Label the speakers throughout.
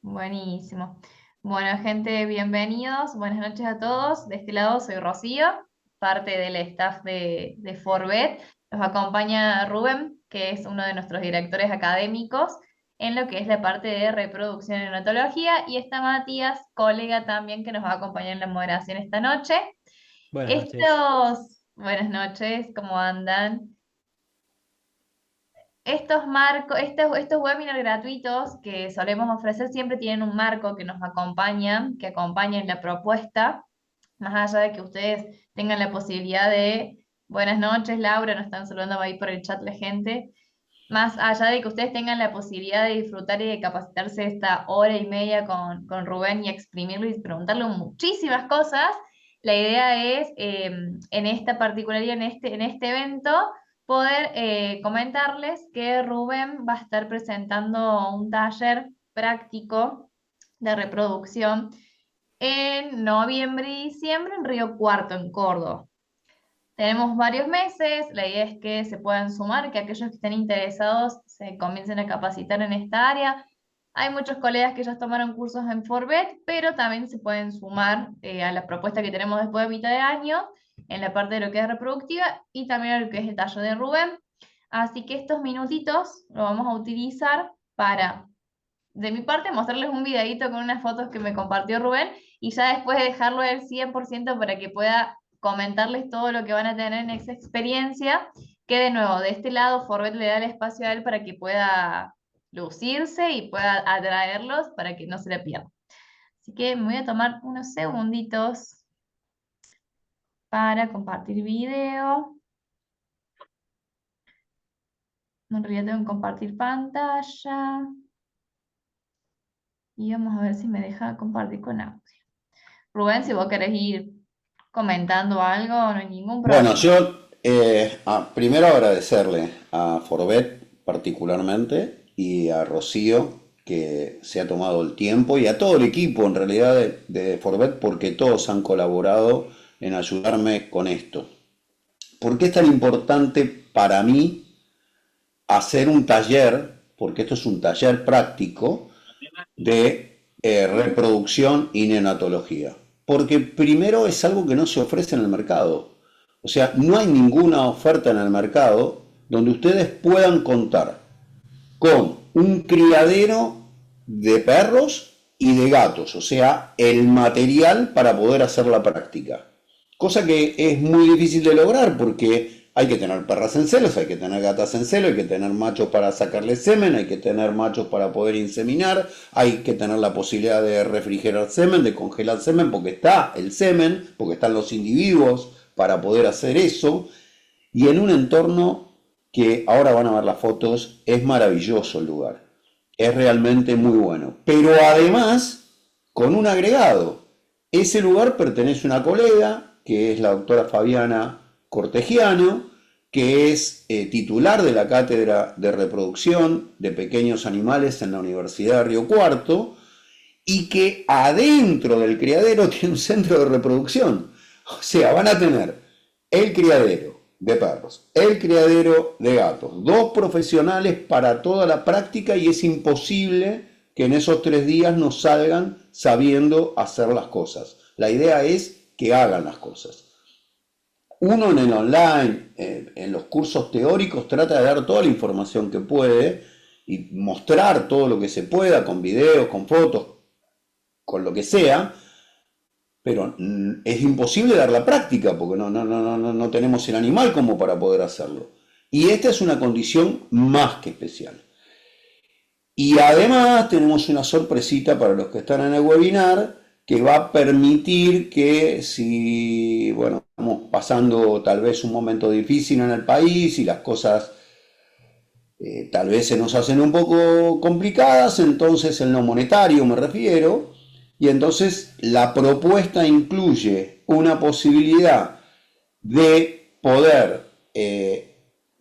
Speaker 1: Buenísimo. Bueno, gente, bienvenidos. Buenas noches a todos. De este lado soy Rocío, parte del staff de Forbet. Nos acompaña Rubén, que es uno de nuestros directores académicos en lo que es la parte de reproducción en otología. Y está Matías, colega también, que nos va a acompañar en la moderación esta noche.
Speaker 2: Buenas noches.
Speaker 1: Buenas noches, ¿cómo andan? Estos webinars gratuitos que solemos ofrecer siempre tienen un marco que nos acompaña, que acompaña en la propuesta, más allá de que ustedes tengan la posibilidad buenas noches, Laura, nos están saludando ahí por el chat la gente, más allá de que ustedes tengan la posibilidad de disfrutar y de capacitarse esta hora y media con Rubén y exprimirlo y preguntarle muchísimas cosas, la idea es, en esta particularidad, en este evento, poder comentarles que Rubén va a estar presentando un taller práctico de reproducción en noviembre y diciembre en Río Cuarto, en Córdoba. Tenemos varios meses, la idea es que se puedan sumar, que aquellos que estén interesados se comiencen a capacitar en esta área. Hay muchos colegas que ya tomaron cursos en Forbet, pero también se pueden sumar a la propuesta que tenemos después de mitad de año, en la parte de lo que es reproductiva y también a lo que es el taller de Rubén. Así que estos minutitos lo vamos a utilizar para, de mi parte, mostrarles un videito con unas fotos que me compartió Rubén y ya después dejarlo al 100% para que pueda comentarles todo lo que van a tener en esa experiencia, que de nuevo, de este lado, Forbet le da el espacio a él para que pueda lucirse y pueda atraerlos para que no se le pierdan. Así que me voy a tomar unos segunditos para compartir video. En realidad tengo que compartir pantalla. Y vamos a ver si me deja compartir con audio. Rubén, si vos querés ir comentando algo, no hay ningún
Speaker 3: Bueno,
Speaker 1: problema.
Speaker 3: yo primero agradecerle a Forbet particularmente y a Rocío que se ha tomado el tiempo y a todo el equipo en realidad de Forbet porque todos han colaborado en ayudarme con esto. ¿Por qué es tan importante para mí hacer un taller? Porque esto es un taller práctico de reproducción y neonatología. Porque primero es algo que no se ofrece en el mercado. O sea, no hay ninguna oferta en el mercado donde ustedes puedan contar con un criadero de perros y de gatos, o sea, el material para poder hacer la práctica. Cosa que es muy difícil de lograr porque hay que tener perras en celos, hay que tener gatas en celo, hay que tener machos para sacarle semen, hay que tener machos para poder inseminar, hay que tener la posibilidad de refrigerar semen, de congelar semen, porque está el semen, porque están los individuos para poder hacer eso. Y en un entorno que ahora van a ver las fotos, es maravilloso el lugar. Es realmente muy bueno. Pero además, con un agregado. Ese lugar pertenece a una colega, que es la doctora Fabiana Cortegiano, que es titular de la Cátedra de Reproducción de Pequeños Animales en la Universidad de Río Cuarto, y que adentro del criadero tiene un centro de reproducción. O sea, van a tener el criadero de perros, el criadero de gatos, dos profesionales para toda la práctica y es imposible que en esos 3 días no salgan sabiendo hacer las cosas. La idea es que hagan las cosas. Uno en el online, en los cursos teóricos, trata de dar toda la información que puede y mostrar todo lo que se pueda con videos, con fotos, con lo que sea, pero es imposible dar la práctica porque no tenemos el animal como para poder hacerlo. Y esta es una condición más que especial. Y además tenemos una sorpresita para los que están en el webinar que va a permitir que si, bueno, estamos pasando tal vez un momento difícil en el país y las cosas tal vez se nos hacen un poco complicadas, entonces en lo monetario me refiero, y entonces la propuesta incluye una posibilidad de poder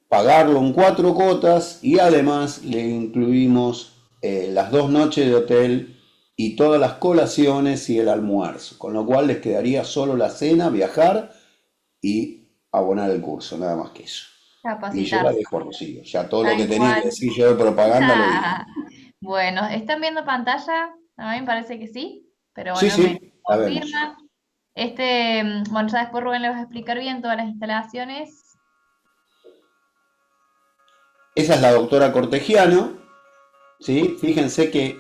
Speaker 3: pagarlo en 4 cuotas y además le incluimos las 2 noches de hotel y todas las colaciones y el almuerzo, con lo cual les quedaría solo la cena, viajar y abonar el curso, nada más que eso. Y yo la
Speaker 1: Capacitarse,
Speaker 3: dejo a Rocío. Ya todo lo que
Speaker 1: tal
Speaker 3: tenía que
Speaker 1: cual.
Speaker 3: decir yo de propaganda lo dije.
Speaker 1: Bueno, ¿están viendo pantalla? A mí me parece que sí, pero
Speaker 3: Sí,
Speaker 1: bueno, me
Speaker 3: sí, la vemos.
Speaker 1: confirman. Bueno, ya después Rubén le va a explicar bien todas las instalaciones.
Speaker 3: Esa es la doctora Cortegiano, ¿sí? Fíjense que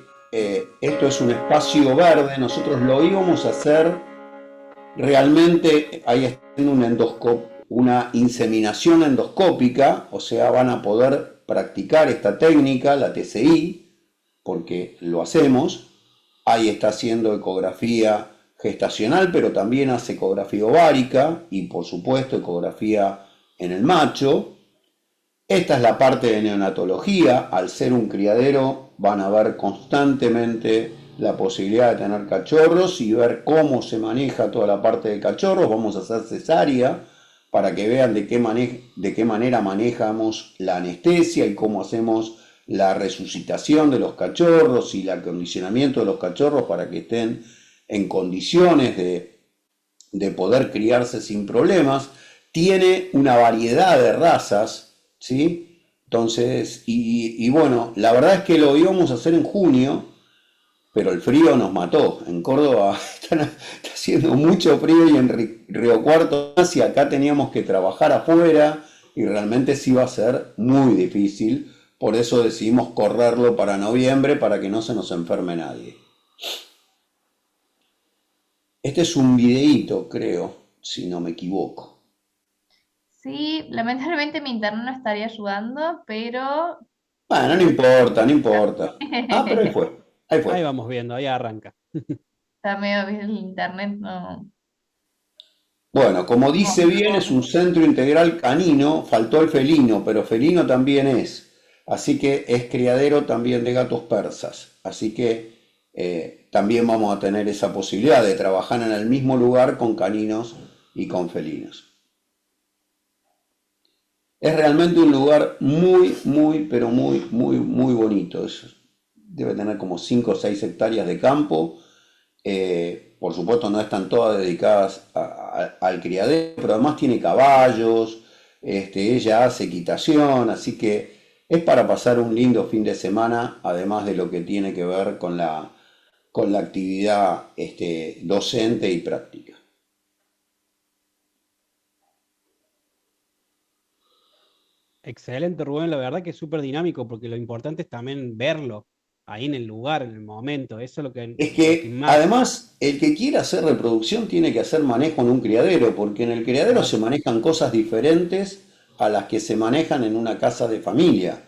Speaker 3: esto es un espacio verde, nosotros lo íbamos a hacer realmente, ahí está una inseminación endoscópica, o sea, van a poder practicar esta técnica, la TCI, porque lo hacemos. Ahí está haciendo ecografía gestacional, pero también hace ecografía ovárica y por supuesto ecografía en el macho. Esta es la parte de neonatología. Al ser un criadero van a ver constantemente la posibilidad de tener cachorros y ver cómo se maneja toda la parte de cachorros. Vamos a hacer cesárea para que vean de qué manera manejamos la anestesia y cómo hacemos la resucitación de los cachorros y el acondicionamiento de los cachorros para que estén en condiciones de poder criarse sin problemas. Tiene una variedad de razas, ¿sí? Entonces, y bueno, la verdad es que lo íbamos a hacer en junio, pero el frío nos mató. En Córdoba está haciendo mucho frío y en Río Cuarto más, y acá teníamos que trabajar afuera y realmente sí iba a ser muy difícil. Por eso decidimos correrlo para noviembre para que no se nos enferme nadie. Este es un videíto, creo, si no me equivoco.
Speaker 1: Sí, lamentablemente mi internet no estaría ayudando, pero
Speaker 3: Bueno, no importa, no importa. Ah, pero ahí fue, ahí
Speaker 2: Ahí
Speaker 3: fue.
Speaker 2: vamos viendo, ahí arranca.
Speaker 1: está medio bien el internet, no.
Speaker 3: Bueno, como dice bien, es
Speaker 1: No.
Speaker 3: un centro integral canino, faltó el felino, pero felino también es. Así que es criadero también de gatos persas. Así que también vamos a tener esa posibilidad de trabajar en el mismo lugar con caninos y con felinos. Es realmente un lugar muy, muy, pero muy, muy, muy bonito. Debe tener como 5 o 6 hectáreas de campo. Por supuesto no están todas dedicadas al criadero, pero además tiene caballos, ella hace equitación, así que es para pasar un lindo fin de semana, además de lo que tiene que ver con la actividad docente y práctica.
Speaker 2: Excelente, Rubén, la verdad que es súper dinámico porque lo importante es también verlo ahí en el lugar, en el momento. Eso es
Speaker 3: Es
Speaker 2: lo que
Speaker 3: que
Speaker 2: más,
Speaker 3: además el que quiera hacer reproducción tiene que hacer manejo en un criadero, porque en el criadero se
Speaker 2: claro.
Speaker 3: manejan cosas diferentes a las que se manejan en una casa de familia.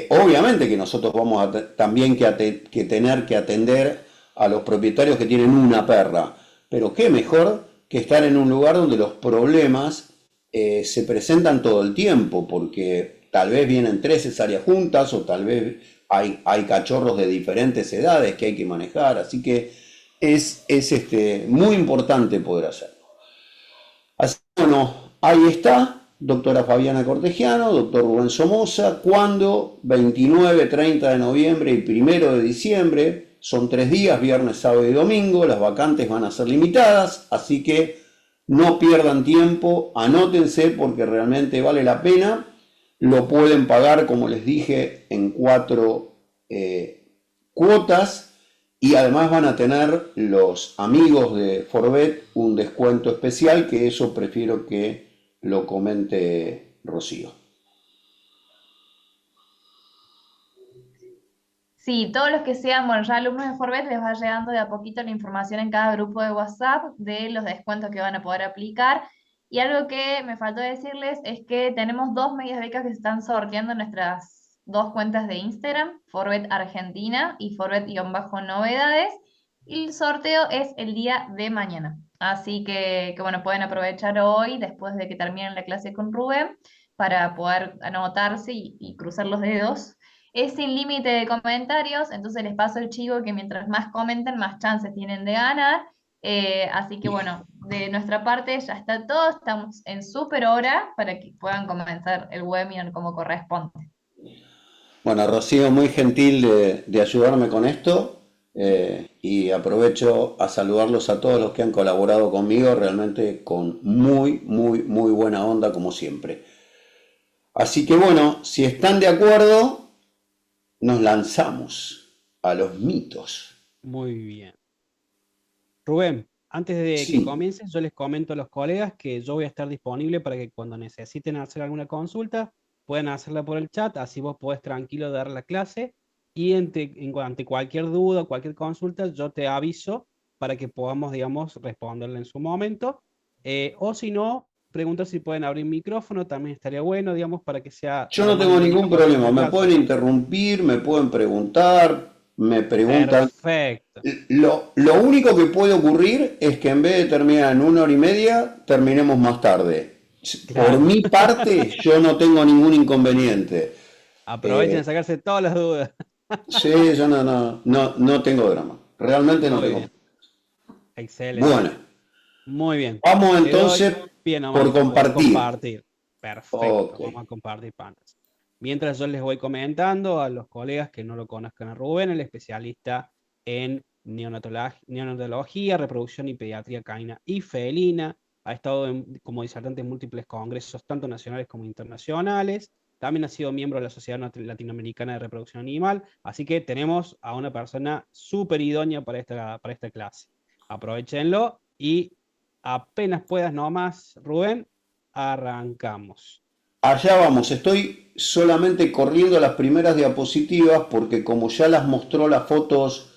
Speaker 3: Obviamente que nosotros vamos a también que tener que atender a los propietarios que tienen una perra, pero qué mejor que estar en un lugar donde los problemas se presentan todo el tiempo, porque tal vez vienen tres cesáreas juntas o tal vez hay cachorros de diferentes edades que hay que manejar, así que es muy importante poder hacerlo. Así que bueno, ahí está, doctora Fabiana Cortegiano, doctor Rubén Somoza, cuando 29, 30 de noviembre y 1 de diciembre, son 3 días, viernes, sábado y domingo, las vacantes van a ser limitadas, así que no pierdan tiempo, anótense porque realmente vale la pena, lo pueden pagar, como les dije, en 4 cuotas y además van a tener los amigos de Forbet un descuento especial, que eso prefiero que lo comente Rocío.
Speaker 1: Sí, todos los que sean, bueno, ya alumnos de Forbes les va llegando de a poquito la información en cada grupo de WhatsApp de los descuentos que van a poder aplicar. Y algo que me faltó decirles es que tenemos dos medias becas que se están sorteando en nuestras dos cuentas de Instagram, Forbet Argentina y Forbet-novedades. Y el sorteo es el día de mañana. Así que bueno, pueden aprovechar hoy, después de que terminen la clase con Rubén, para poder anotarse y cruzar los dedos. Es sin límite de comentarios, entonces les paso el chivo que mientras más comenten, más chances tienen de ganar. Así que bueno, de nuestra parte ya está todo, estamos en súper hora para que puedan comenzar el webinar como corresponde.
Speaker 3: Bueno, Rocío, muy gentil de ayudarme con esto y aprovecho a saludarlos a todos los que han colaborado conmigo, realmente con muy, muy, muy buena onda como siempre. Así que bueno, si están de acuerdo, nos lanzamos a los mitos.
Speaker 2: Muy bien. Rubén, antes de que
Speaker 3: Sí,
Speaker 2: comiences, yo les comento a los colegas que yo voy a estar disponible para que cuando necesiten hacer alguna consulta, puedan hacerla por el chat, así vos podés tranquilo dar la clase y ante cualquier duda, cualquier consulta, yo te aviso para que podamos, digamos, responderle en su momento. O si no, preguntar si pueden abrir micrófono, también estaría bueno, digamos,
Speaker 3: yo
Speaker 2: para
Speaker 3: no
Speaker 2: más
Speaker 3: tengo ningún
Speaker 2: dinámico hacer
Speaker 3: problema.
Speaker 2: la
Speaker 3: Me
Speaker 2: clase.
Speaker 3: pueden interrumpir, me pueden preguntar, me preguntan.
Speaker 2: Perfecto.
Speaker 3: Lo único que puede ocurrir es que en vez de terminar en 1 hora y media, terminemos más tarde. Por
Speaker 2: Claro.
Speaker 3: mi parte, yo no tengo ningún inconveniente.
Speaker 2: Aprovechen de
Speaker 3: Eh,
Speaker 2: sacarse todas las dudas.
Speaker 3: sí, yo no tengo drama. Realmente no
Speaker 2: Muy
Speaker 3: tengo.
Speaker 2: bien, excelente.
Speaker 3: Bueno,
Speaker 2: Muy bien.
Speaker 3: vamos
Speaker 2: Te doy
Speaker 3: entonces
Speaker 2: bien,
Speaker 3: por
Speaker 2: Omar. Podés
Speaker 3: compartir.
Speaker 2: compartir. Perfecto,
Speaker 3: Ok.
Speaker 2: vamos a compartir panas. Mientras yo les voy comentando a los colegas que no lo conozcan a Rubén, el especialista en neonatología, reproducción y pediatría canina y felina. Ha estado como disertante en múltiples congresos, tanto nacionales como internacionales. También ha sido miembro de la Sociedad Latinoamericana de Reproducción Animal. Así que tenemos a una persona súper idónea para esta clase. Aprovechenlo y apenas puedas nomás, Rubén, arrancamos.
Speaker 3: Allá vamos, estoy solamente corriendo las primeras diapositivas porque como ya las mostró las fotos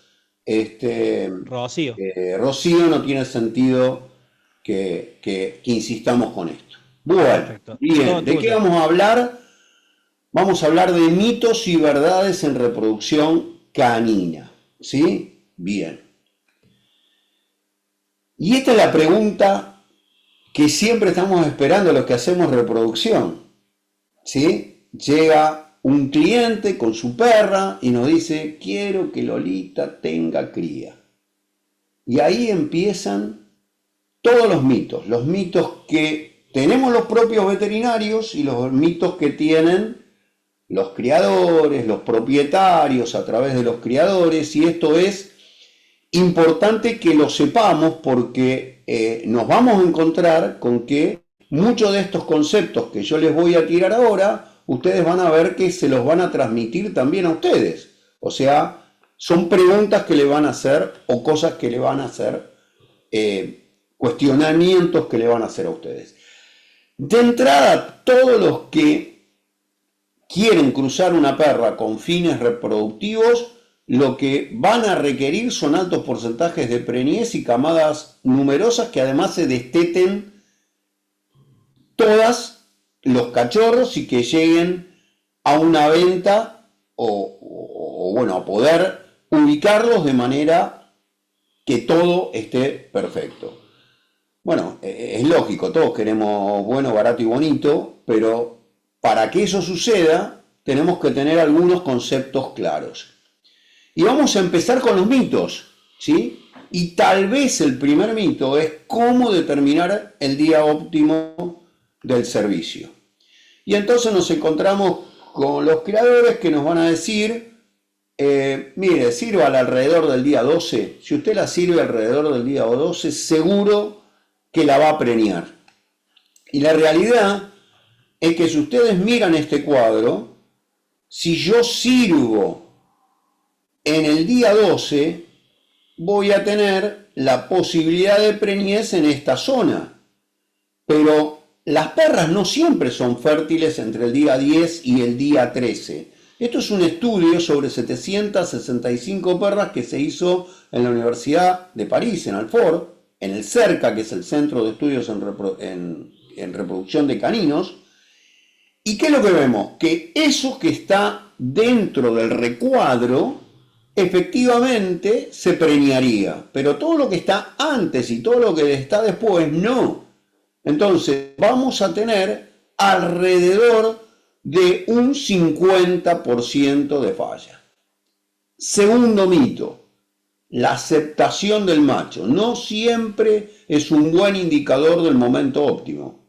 Speaker 3: este,
Speaker 2: Rocío,
Speaker 3: Rocío, no tiene sentido que insistamos con esto. Bueno,
Speaker 2: perfecto.
Speaker 3: bien,
Speaker 2: Todo
Speaker 3: ¿de qué
Speaker 2: tuyo.
Speaker 3: vamos a hablar? Vamos a hablar de mitos y verdades en reproducción canina. ¿Sí? Bien. Y esta es la pregunta que siempre estamos esperando los que hacemos reproducción. ¿Sí? Llega un cliente con su perra y nos dice, quiero que Lolita tenga cría. Y ahí empiezan todos los mitos que tenemos los propios veterinarios y los mitos que tienen los criadores, los propietarios a través de los criadores, y esto es importante que lo sepamos porque nos vamos a encontrar con que muchos de estos conceptos que yo les voy a tirar ahora, ustedes van a ver que se los van a transmitir también a ustedes. O sea, son preguntas que le van a hacer o cosas que le van a hacer, cuestionamientos que le van a hacer a ustedes. De entrada, todos los que quieren cruzar una perra con fines reproductivos, lo que van a requerir son altos porcentajes de preñez y camadas numerosas que además se desteten todas los cachorros y que lleguen a una venta o bueno, a poder ubicarlos de manera que todo esté perfecto. Bueno, es lógico, todos queremos bueno, barato y bonito, pero para que eso suceda tenemos que tener algunos conceptos claros. Y vamos a empezar con los mitos, ¿sí? Y tal vez el primer mito es cómo determinar el día óptimo del servicio. Y entonces nos encontramos con los creadores que nos van a decir, mire, sírvala alrededor del día 12. Si usted la sirve alrededor del día 12, seguro que la va a preñar. Y la realidad es que si ustedes miran este cuadro, si yo sirvo en el día 12, voy a tener la posibilidad de preñez en esta zona. Pero las perras no siempre son fértiles entre el día 10 y el día 13. Esto es un estudio sobre 765 perras que se hizo en la Universidad de París, en Alfort, en el CERCA, que es el Centro de Estudios en Reproducción de Caninos. ¿Y qué es lo que vemos? Que eso que está dentro del recuadro efectivamente se preñaría, pero todo lo que está antes y todo lo que está después no. Entonces vamos a tener alrededor de un 50% de falla. Segundo mito, la aceptación del macho. No siempre es un buen indicador del momento óptimo.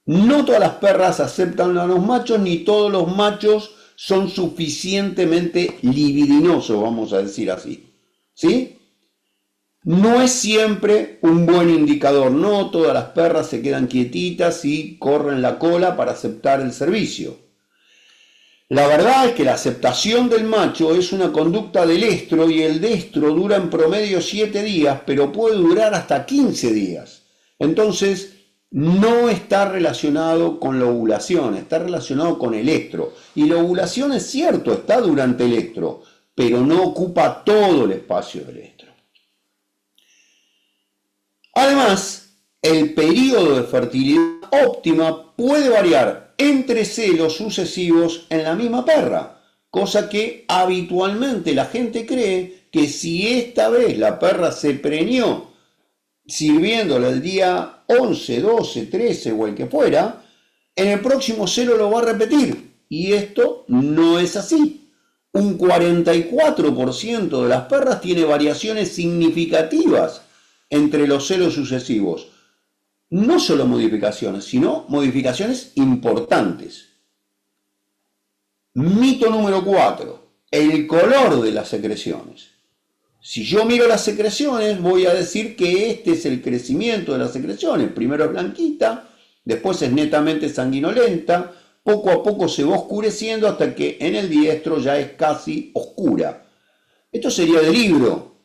Speaker 3: No todas las perras aceptan a los machos, ni todos los machos son suficientemente libidinosos, vamos a decir así. ¿Sí? No es siempre un buen indicador. No todas las perras se quedan quietitas y corren la cola para aceptar el servicio. La verdad es que la aceptación del macho es una conducta del estro y el destro dura en promedio 7 días, pero puede durar hasta 15 días. Entonces, no está relacionado con la ovulación, está relacionado con el estro. Y la ovulación es cierto, está durante el estro, pero no ocupa todo el espacio del estro. Además, el periodo de fertilidad óptima puede variar entre celos sucesivos en la misma perra, cosa que habitualmente la gente cree que si esta vez la perra se preñó sirviéndole el día 11, 12, 13 o el que fuera, en el próximo celo lo va a repetir. Y esto no es así. Un 44% de las perras tiene variaciones significativas entre los celos sucesivos. No solo modificaciones, sino modificaciones importantes. Mito número 4. El color de las secreciones. Si yo miro las secreciones, voy a decir que este es el crecimiento de las secreciones. Primero es blanquita, después es netamente sanguinolenta, poco a poco se va oscureciendo hasta que en el diestro ya es casi oscura. Esto sería de libro,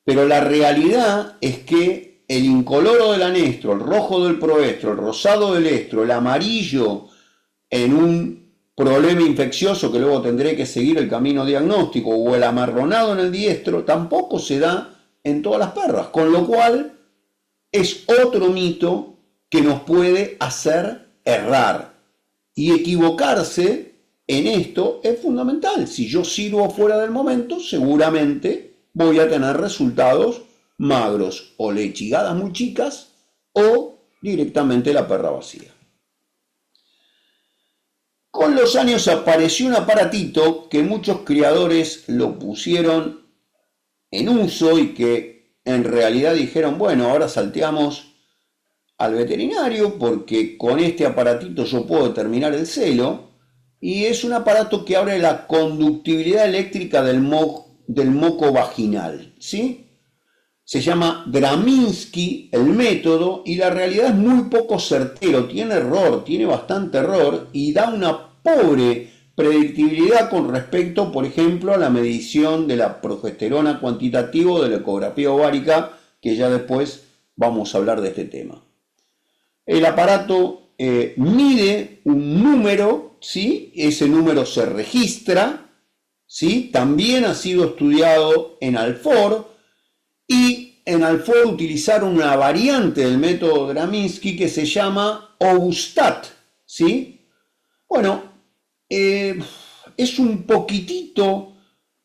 Speaker 3: pero la realidad es que el incoloro del anestro, el rojo del proestro, el rosado del estro, el amarillo en un problema infeccioso que luego tendré que seguir el camino diagnóstico, o el amarronado en el diestro, tampoco se da en todas las perras, con lo cual es otro mito que nos puede hacer errar. Y equivocarse en esto es fundamental. Si yo sirvo fuera del momento, seguramente voy a tener resultados magros, o lechigadas muy chicas, o directamente la perra vacía. Con los años apareció un aparatito que muchos criadores lo pusieron en uso y que en realidad dijeron, bueno, ahora salteamos al veterinario porque con este aparatito yo puedo determinar el celo, y es un aparato que abre la conductibilidad eléctrica del moco vaginal, ¿sí? Se llama Draminsky el método, y la realidad es muy poco certero, tiene error, tiene bastante error, y da una pobre predictibilidad con respecto, por ejemplo, a la medición de la progesterona cuantitativa o de la ecografía ovárica, que ya después vamos a hablar de este tema. El aparato mide un número, ¿sí? Ese número se registra, ¿sí? También ha sido estudiado en Alford, y en Alford utilizaron una variante del método Draminsky que se llama Ovustat, ¿sí? Bueno, es un poquitito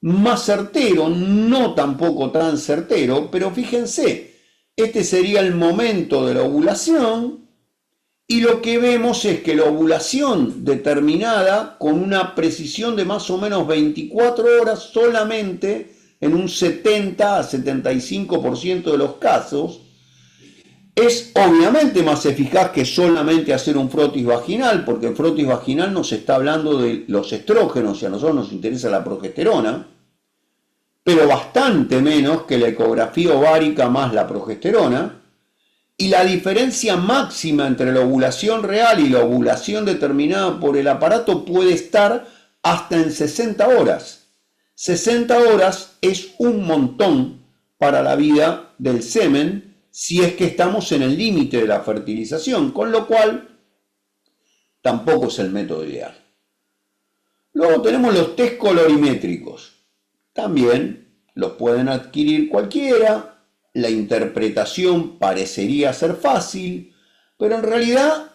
Speaker 3: más certero, no tampoco tan certero, pero fíjense, este sería el momento de la ovulación, y lo que vemos es que la ovulación determinada con una precisión de más o menos 24 horas solamente en un 70 a 75% de los casos, es obviamente más eficaz que solamente hacer un frotis vaginal, porque el frotis vaginal nos está hablando de los estrógenos y a nosotros nos interesa la progesterona, pero bastante menos que la ecografía ovárica más la progesterona, y la diferencia máxima entre la ovulación real y la ovulación determinada por el aparato puede estar hasta en 60 horas. 60 horas es un montón para la vida del semen si es que estamos en el límite de la fertilización, con lo cual tampoco es el método ideal. Luego tenemos los test colorimétricos. También los pueden adquirir cualquiera, la interpretación parecería ser fácil, pero en realidad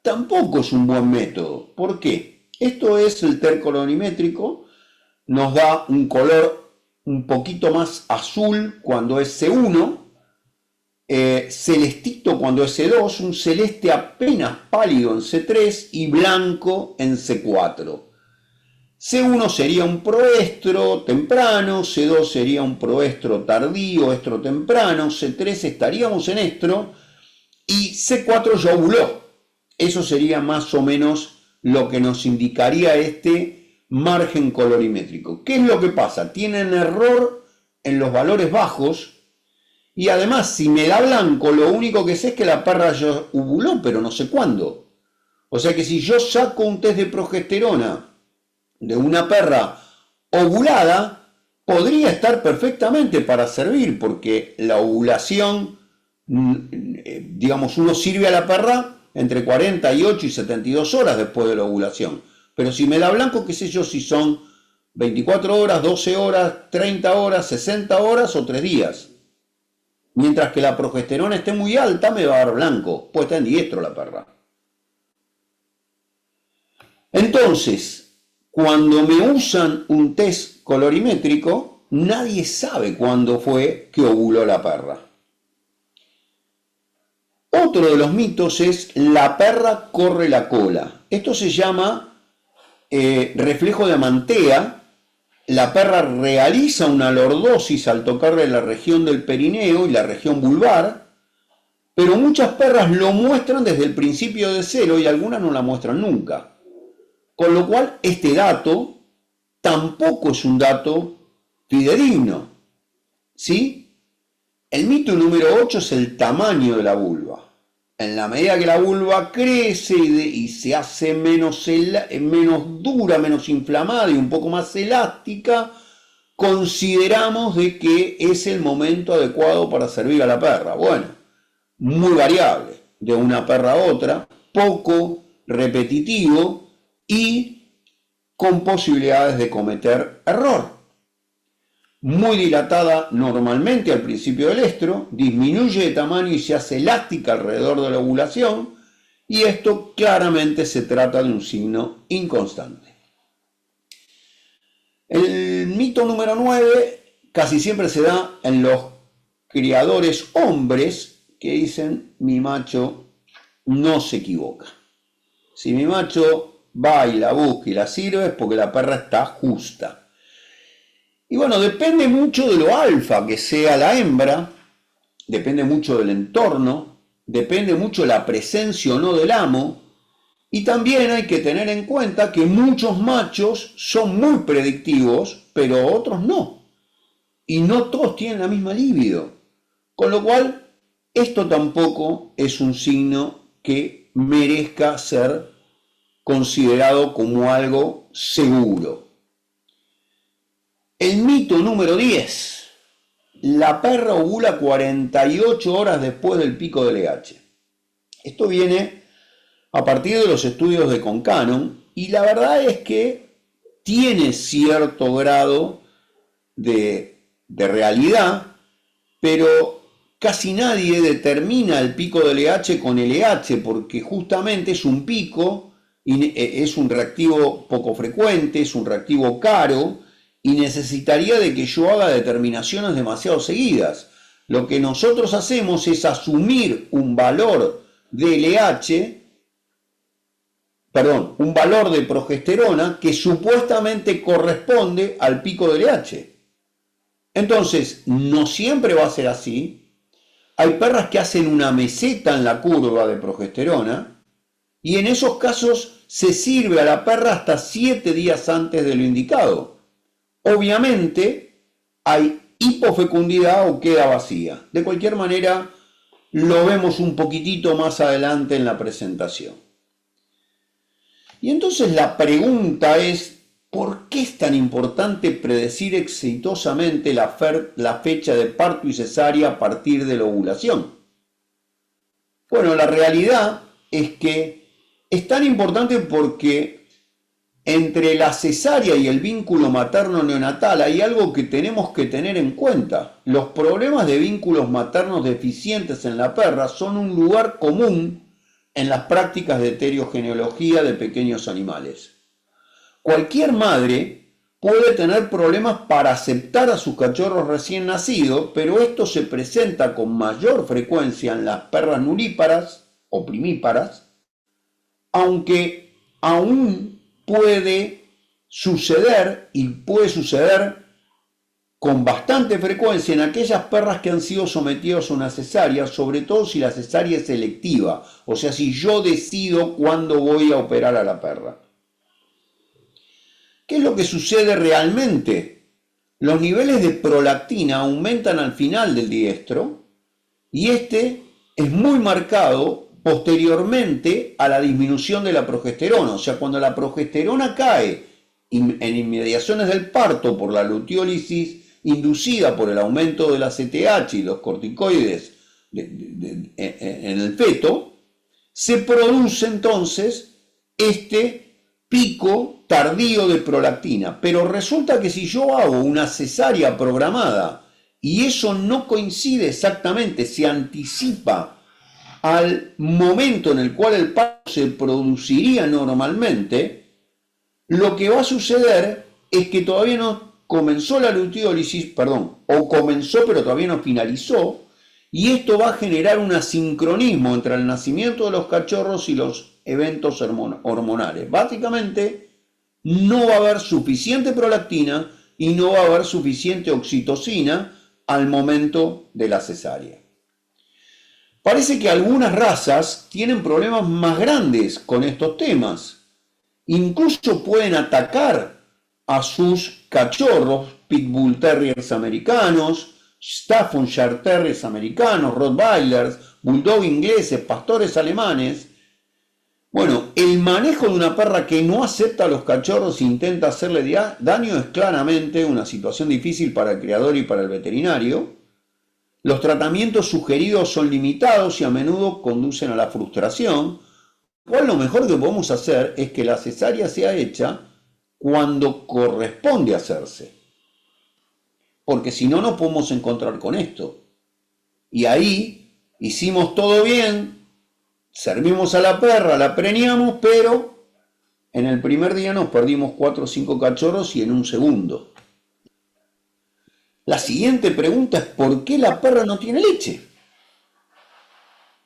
Speaker 3: tampoco es un buen método. ¿Por qué? Esto es el test colorimétrico. Nos da un color un poquito más azul cuando es C1, celestito cuando es C2, un celeste apenas pálido en C3 y blanco en C4. C1 sería un proestro temprano, C2 sería un proestro tardío, estro temprano, C3 estaríamos en estro y C4 ya ovuló. Eso sería más o menos lo que nos indicaría este margen colorimétrico. ¿Qué es lo que pasa? Tienen error en los valores bajos, y además si me da blanco lo único que sé es que la perra ya ovuló, pero no sé cuándo. O sea que si yo saco un test de progesterona de una perra ovulada podría estar perfectamente para servir, porque la ovulación, digamos, uno sirve a la perra entre 48 y 72 horas después de la ovulación. Pero si me da blanco, qué sé yo, si son 24 horas, 12 horas, 30 horas, 60 horas o 3 días. Mientras que la progesterona esté muy alta, me va a dar blanco, pues está en diestro la perra. Entonces, cuando me usan un test colorimétrico, nadie sabe cuándo fue que ovuló la perra. Otro de los mitos es la perra corre la cola. Esto se llama reflejo de Mantea. La perra realiza una lordosis al tocarle la región del perineo y la región vulvar, pero muchas perras lo muestran desde el principio de celo y algunas no la muestran nunca. Con lo cual, este dato tampoco es un dato fidedigno. ¿Sí? El mito número 8 es el tamaño de la vulva. En la medida que la vulva crece y se hace menos dura, menos inflamada y un poco más elástica, consideramos de que es el momento adecuado para servir a la perra. Bueno, muy variable de una perra a otra, poco repetitivo y con posibilidades de cometer error. Muy dilatada normalmente al principio del estro, disminuye de tamaño y se hace elástica alrededor de la ovulación, y esto claramente se trata de un signo inconstante. El mito número 9 casi siempre se da en los criadores hombres que dicen: mi macho no se equivoca. Si mi macho va y la busca y la sirve es porque la perra está justa. Y bueno, depende mucho de lo alfa que sea la hembra, depende mucho del entorno, depende mucho de la presencia o no del amo, y también hay que tener en cuenta que muchos machos son muy predictivos, pero otros no. Y no todos tienen la misma libido. Con lo cual, esto tampoco es un signo que merezca ser considerado como algo seguro. El mito número 10. La perra ovula 48 horas después del pico de LH. Esto viene a partir de los estudios de Concanon y la verdad es que tiene cierto grado de realidad, pero casi nadie determina el pico de LH con LH porque justamente es un pico, es un reactivo poco frecuente, es un reactivo caro, y necesitaría de que yo haga determinaciones demasiado seguidas. Lo que nosotros hacemos es asumir un valor de LH, un valor de progesterona que supuestamente corresponde al pico de LH. Entonces, no siempre va a ser así. Hay perras que hacen una meseta en la curva de progesterona y en esos casos se sirve a la perra hasta 7 días antes de lo indicado. Obviamente hay hipofecundidad o queda vacía. De cualquier manera, lo vemos un poquitito más adelante en la presentación. Y entonces la pregunta es, ¿por qué es tan importante predecir exitosamente la fecha de parto y cesárea a partir de la ovulación? Bueno, la realidad es que es tan importante porque entre la cesárea y el vínculo materno-neonatal hay algo que tenemos que tener en cuenta. Los problemas de vínculos maternos deficientes en la perra son un lugar común en las prácticas de heterogeneología de pequeños animales. Cualquier madre puede tener problemas para aceptar a sus cachorros recién nacidos, pero esto se presenta con mayor frecuencia en las perras nulíparas o primíparas, aunque aún puede suceder y puede suceder con bastante frecuencia en aquellas perras que han sido sometidas a una cesárea, sobre todo si la cesárea es selectiva, o sea, si yo decido cuándo voy a operar a la perra. ¿Qué es lo que sucede realmente? Los niveles de prolactina aumentan al final del diestro y este es muy marcado posteriormente a la disminución de la progesterona. O sea, cuando la progesterona cae en inmediaciones del parto por la luteólisis inducida por el aumento de la CTH y los corticoides en el feto, se produce entonces este pico tardío de prolactina. Pero resulta que si yo hago una cesárea programada y eso no coincide exactamente, se anticipa al momento en el cual el parto se produciría normalmente, lo que va a suceder es que todavía no comenzó la luteólisis, perdón, o comenzó pero todavía no finalizó, y esto va a generar un asincronismo entre el nacimiento de los cachorros y los eventos hormonales. Básicamente, no va a haber suficiente prolactina y no va a haber suficiente oxitocina al momento de la cesárea. Parece que algunas razas tienen problemas más grandes con estos temas. Incluso pueden atacar a sus cachorros, Pitbull Terriers americanos, Staffordshire Terriers americanos, Rottweilers, Bulldog ingleses, pastores alemanes. Bueno, el manejo de una perra que no acepta a los cachorros e intenta hacerle daño es claramente una situación difícil para el criador y para el veterinario. Los tratamientos sugeridos son limitados y a menudo conducen a la frustración. Lo mejor que podemos hacer es que la cesárea sea hecha cuando corresponde hacerse. Porque si no, nos podemos encontrar con esto. Y ahí hicimos todo bien, servimos a la perra, la preñamos, pero en el primer día nos perdimos 4 o 5 cachorros y en un segundo. La siguiente pregunta es ¿por qué la perra no tiene leche?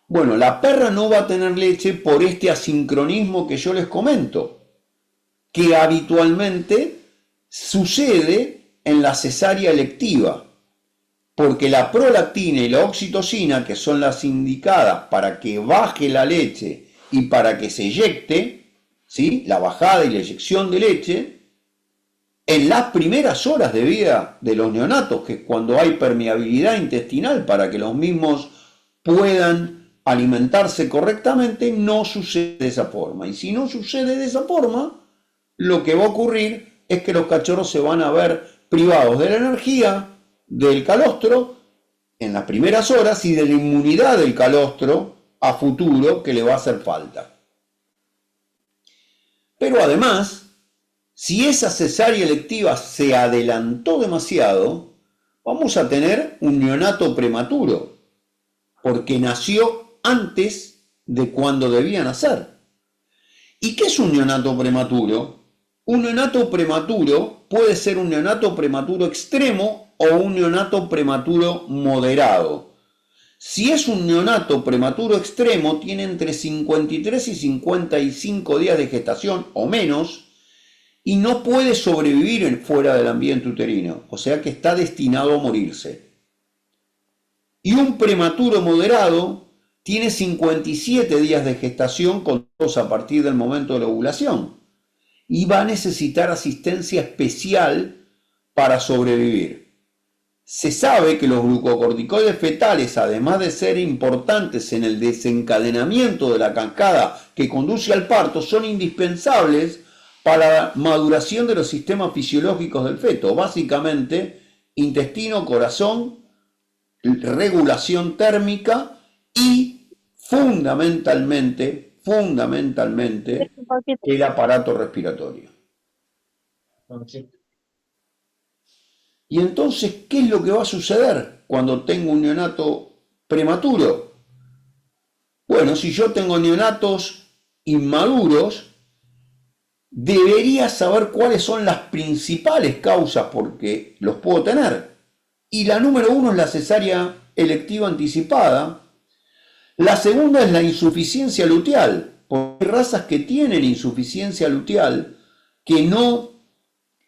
Speaker 3: Bueno, la perra no va a tener leche por este asincronismo que yo les comento, que habitualmente sucede en la cesárea electiva, porque la prolactina y la oxitocina, que son las indicadas para que baje la leche y para que se eyecte, ¿sí?, la bajada y la eyección de leche, en las primeras horas de vida de los neonatos, que es cuando hay permeabilidad intestinal para que los mismos puedan alimentarse correctamente, no sucede de esa forma. Y si no sucede de esa forma, lo que va a ocurrir es que los cachorros se van a ver privados de la energía del calostro en las primeras horas y de la inmunidad del calostro a futuro que le va a hacer falta. Pero además, si esa cesárea electiva se adelantó demasiado, vamos a tener un neonato prematuro, porque nació antes de cuando debía nacer. ¿Y qué es un neonato prematuro? Un neonato prematuro puede ser un neonato prematuro extremo o un neonato prematuro moderado. Si es un neonato prematuro extremo, tiene entre 53 y 55 días de gestación o menos y no puede sobrevivir fuera del ambiente uterino, o sea que está destinado a morirse. Y un prematuro moderado tiene 57 días de gestación contados a partir del momento de la ovulación y va a necesitar asistencia especial para sobrevivir. Se sabe que los glucocorticoides fetales, además de ser importantes en el desencadenamiento de la cascada que conduce al parto, son indispensables para la maduración de los sistemas fisiológicos del feto, básicamente intestino, corazón, regulación térmica y fundamentalmente el aparato respiratorio. Y entonces, ¿qué es lo que va a suceder cuando tengo un neonato prematuro? Bueno, si yo tengo neonatos inmaduros, debería saber cuáles son las principales causas por que los puedo tener. Y la número 1 es la cesárea electiva anticipada. La segunda es la insuficiencia luteal, porque hay razas que tienen insuficiencia luteal que no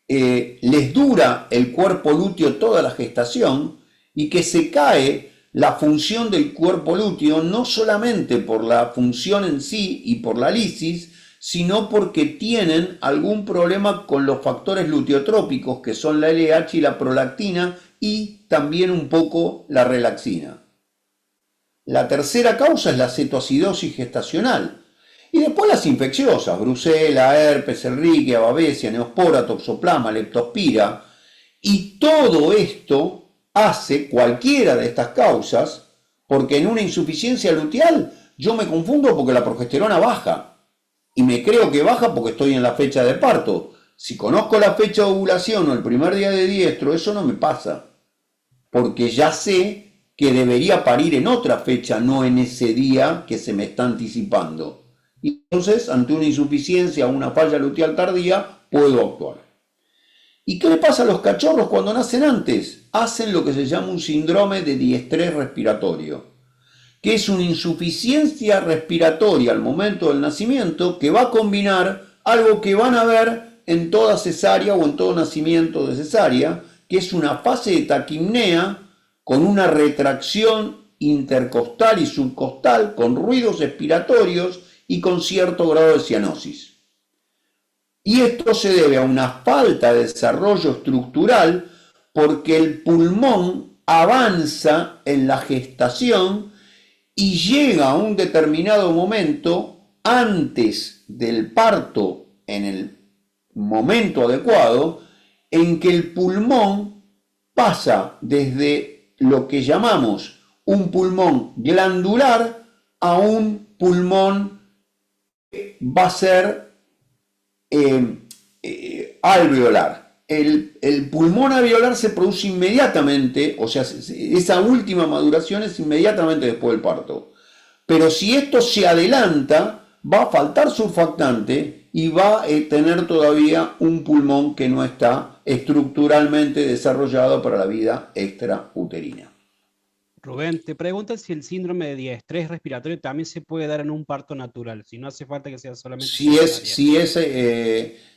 Speaker 3: les dura el cuerpo lúteo toda la gestación y que se cae la función del cuerpo lúteo no solamente por la función en sí y por la lisis, sino porque tienen algún problema con los factores luteotrópicos que son la LH y la prolactina y también un poco la relaxina. La tercera causa es la cetoacidosis gestacional Y después las infecciosas, brucela, herpes, ehrlichia, babesia, neospora, toxoplasma, leptospira. Y todo esto hace cualquiera de estas causas, porque en una insuficiencia luteal yo me confundo porque la progesterona baja. Y me creo que baja porque estoy en la fecha de parto. Si conozco la fecha de ovulación o el primer día de diestro, eso no me pasa. Porque ya sé que debería parir en otra fecha, no en ese día que se me está anticipando. Y entonces, ante una insuficiencia o una falla luteal tardía, puedo actuar. ¿Y qué le pasa a los cachorros cuando nacen antes? Hacen lo que se llama un síndrome de diestrés respiratorio, que es una insuficiencia respiratoria al momento del nacimiento que va a combinar algo que van a ver en toda cesárea o en todo nacimiento de cesárea, que es una fase de taquipnea con una retracción intercostal y subcostal, con ruidos expiratorios y con cierto grado de cianosis. Y esto se debe a una falta de desarrollo estructural porque el pulmón avanza en la gestación y llega a un determinado momento antes del parto, en el momento adecuado, en que el pulmón pasa desde lo que llamamos un pulmón glandular a un pulmón que va a ser alveolar. El pulmón alveolar se produce inmediatamente, o sea, esa última maduración es inmediatamente después del parto. Pero si esto se adelanta, va a faltar surfactante y va a tener todavía un pulmón que no está estructuralmente desarrollado para la vida extrauterina.
Speaker 2: Rubén, te preguntan si el síndrome de diestrés respiratorio también se puede dar en un parto natural, si no hace falta que sea solamente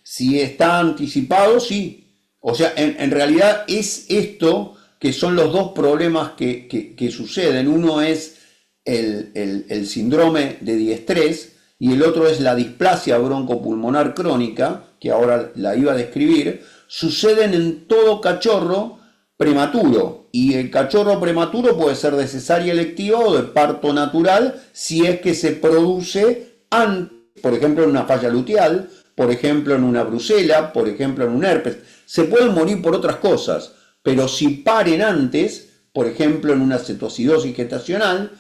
Speaker 3: Si está anticipado, sí. O sea, en realidad es esto que son los dos problemas que suceden. Uno es el síndrome de diestrés y el otro es la displasia broncopulmonar crónica, que ahora la iba a describir. Suceden en todo cachorro prematuro, y el cachorro prematuro puede ser de cesárea electiva o de parto natural si es que se produce antes, por ejemplo en una falla luteal, por ejemplo en una brucela, por ejemplo en un herpes. Se pueden morir por otras cosas, pero si paren antes, por ejemplo en una cetoacidosis gestacional,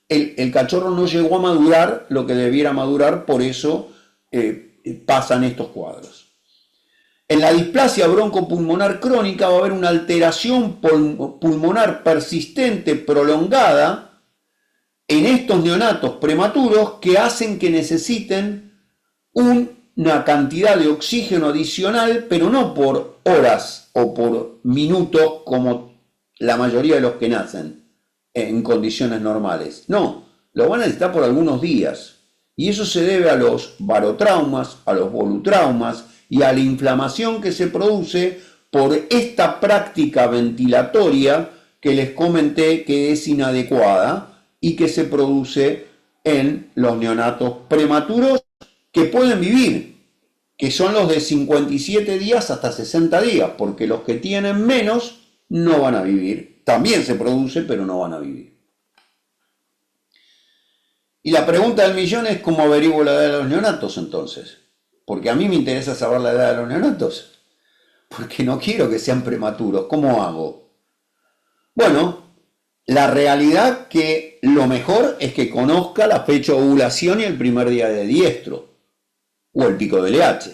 Speaker 3: el cachorro no llegó a madurar lo que debiera madurar, por eso pasan estos cuadros. En la displasia broncopulmonar crónica va a haber una alteración pulmonar persistente, prolongada, en estos neonatos prematuros que hacen que necesiten una cantidad de oxígeno adicional, pero no por horas o por minutos como la mayoría de los que nacen en condiciones normales. No, lo van a necesitar por algunos días. Y eso se debe a los barotraumas, a los volutraumas, y a la inflamación que se produce por esta práctica ventilatoria que les comenté que es inadecuada y que se produce en los neonatos prematuros que pueden vivir, que son los de 57 días hasta 60 días, porque los que tienen menos no van a vivir. También se produce, pero no van a vivir. Y la pregunta del millón es: ¿cómo averiguo la edad de los neonatos entonces? Porque a mí me interesa saber la edad de los neonatos, porque no quiero que sean prematuros. ¿Cómo hago? Bueno, la realidad que lo mejor es que conozca la fecha de ovulación y el primer día de diestro, o el pico de LH.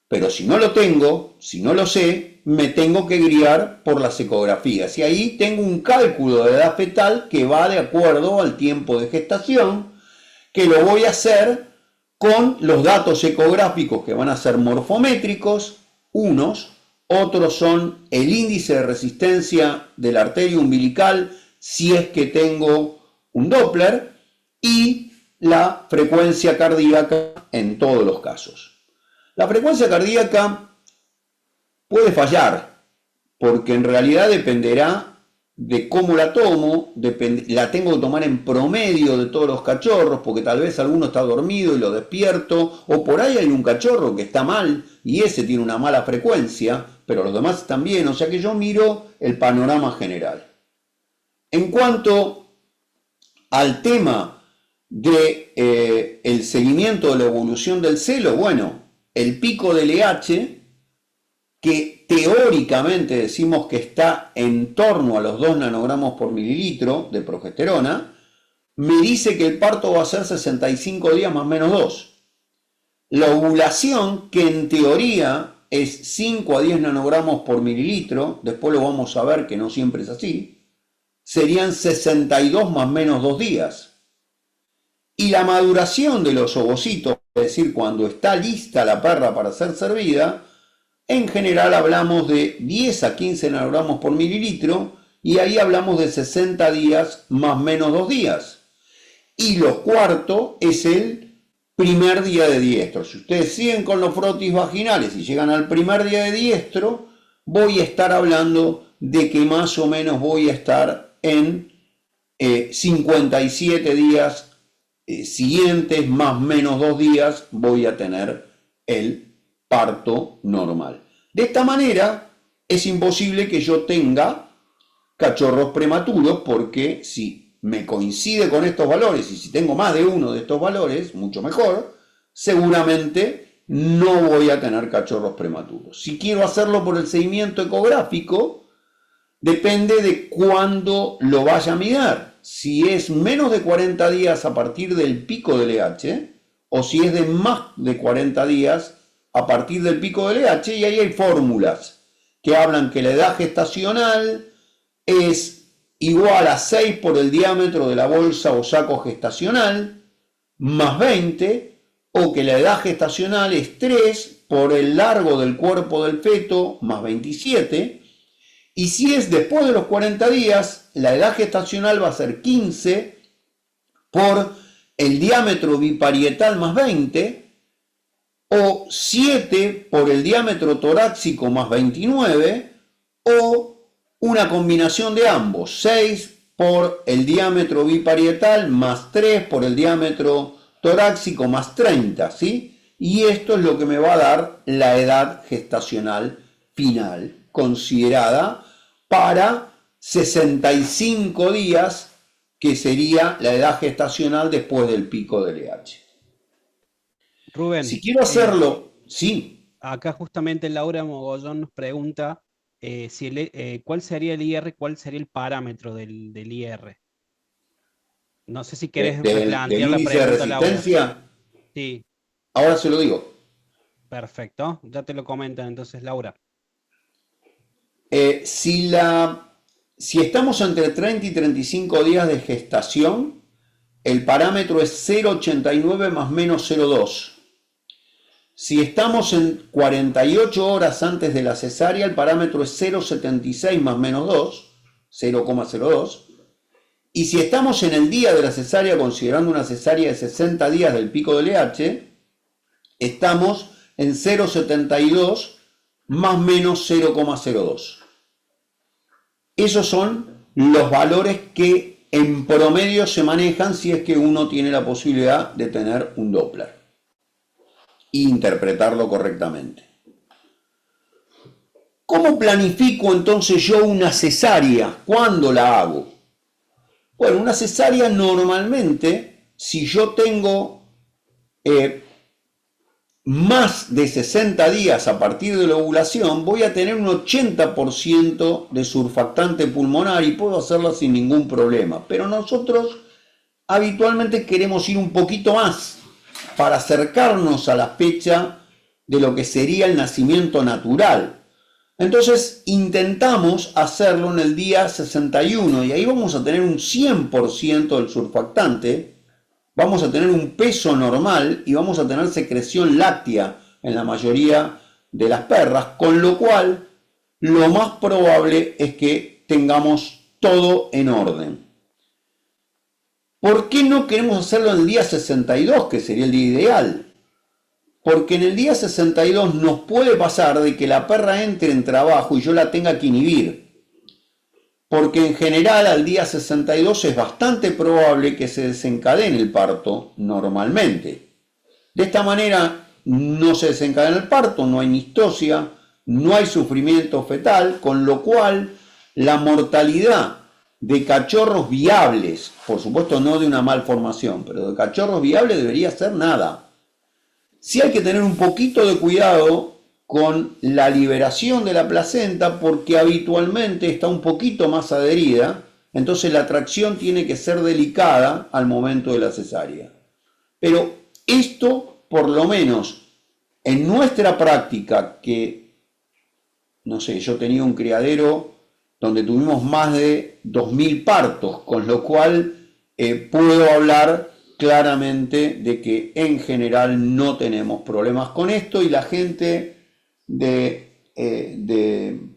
Speaker 3: Pero si no lo tengo, si no lo sé, me tengo que guiar por las ecografías. Y ahí tengo un cálculo de edad fetal que va de acuerdo al tiempo de gestación, que lo voy a hacer con los datos ecográficos que van a ser morfométricos, unos, otros son el índice de resistencia de la arteria umbilical si es que tengo un Doppler, y la frecuencia cardíaca en todos los casos. La frecuencia cardíaca puede fallar porque en realidad dependerá de cómo la tomo, la tengo que tomar en promedio de todos los cachorros, porque tal vez alguno está dormido y lo despierto, o por ahí hay un cachorro que está mal y ese tiene una mala frecuencia, pero los demás están bien, o sea que yo miro el panorama general. En cuanto al tema de el seguimiento de la evolución del celo, bueno, el pico del LH, que teóricamente decimos que está en torno a los 2 nanogramos por mililitro de progesterona, me dice que el parto va a ser 65 días más o menos 2. La ovulación, que en teoría es 5 a 10 nanogramos por mililitro, después lo vamos a ver que no siempre es así, serían 62 más o menos 2 días. Y la maduración de los ovocitos, es decir, cuando está lista la perra para ser servida, en general hablamos de 10 a 15 nanogramos por mililitro y ahí hablamos de 60 días más o menos 2 días. Y lo cuarto es el primer día de diestro. Si ustedes siguen con los frotis vaginales y llegan al primer día de diestro, voy a estar hablando de que más o menos voy a estar en 57 días siguientes, más o menos 2 días, voy a tener el parto normal. De esta manera es imposible que yo tenga cachorros prematuros, porque si me coincide con estos valores y si tengo más de uno de estos valores, mucho mejor, seguramente no voy a tener cachorros prematuros. Si quiero hacerlo por el seguimiento ecográfico, depende de cuándo lo vaya a mirar. Si es menos de 40 días a partir del pico del LH, o si es de más de 40 días a partir del pico del LH, y ahí hay fórmulas que hablan que la edad gestacional es igual a 6 por el diámetro de la bolsa o saco gestacional, más 20, o que la edad gestacional es 3 por el largo del cuerpo del feto, más 27, y si es después de los 40 días, la edad gestacional va a ser 15 por el diámetro biparietal más 20, o 7 por el diámetro torácico más 29, o una combinación de ambos, 6 por el diámetro biparietal más 3 por el diámetro torácico más 30, ¿sí? Y esto es lo que me va a dar la edad gestacional final, considerada para 65 días, que sería la edad gestacional después del pico del LH.
Speaker 2: Rubén,
Speaker 3: Si quiero hacerlo, sí.
Speaker 2: acá justamente Laura Mogollón nos pregunta cuál sería el IR, cuál sería el parámetro del IR. No sé si querés replantear
Speaker 3: Del
Speaker 2: la
Speaker 3: índice de
Speaker 2: pregunta, Laura.
Speaker 3: resistencia,
Speaker 2: Sí,
Speaker 3: ahora se lo digo.
Speaker 2: perfecto. Ya te lo comentan entonces, Laura.
Speaker 3: Si estamos entre 30 y 35 días de gestación, el parámetro es 0,89 más menos 0,2. Si estamos en 48 horas antes de la cesárea, el parámetro es 0,76 más menos 2, 0,02. Y si estamos en el día de la cesárea, considerando una cesárea de 60 días del pico del LH, estamos en 0,72 más menos 0,02. Esos son los valores que en promedio se manejan si es que uno tiene la posibilidad de tener un Doppler e interpretarlo correctamente. ¿Cómo planifico entonces yo una cesárea? ¿Cuándo la hago? Bueno, una cesárea normalmente, si yo tengo más de 60 días a partir de la ovulación, voy a tener un 80% de surfactante pulmonar y puedo hacerlo sin ningún problema. Pero nosotros habitualmente queremos ir un poquito más para acercarnos a la fecha de lo que sería el nacimiento natural. Entonces intentamos hacerlo en el día 61 y ahí vamos a tener un 100% del surfactante, vamos a tener un peso normal y vamos a tener secreción láctea en la mayoría de las perras, con lo cual lo más probable es que tengamos todo en orden. ¿Por qué no queremos hacerlo en el día 62, que sería el día ideal? Porque en el día 62 nos puede pasar de que la perra entre en trabajo y yo la tenga que inhibir. Porque en general al día 62 es bastante probable que se desencadene el parto normalmente. De esta manera no se desencadena el parto, no hay nistosia, no hay sufrimiento fetal, con lo cual la mortalidad de cachorros viables, por supuesto no de una malformación, pero de cachorros viables debería ser nada. Sí hay que tener un poquito de cuidado con la liberación de la placenta porque habitualmente está un poquito más adherida, entonces la tracción tiene que ser delicada al momento de la cesárea. Pero esto, por lo menos en nuestra práctica, que, no sé, yo tenía un criadero donde tuvimos más de 2000 partos, con lo cual puedo hablar claramente de que en general no tenemos problemas con esto y la gente de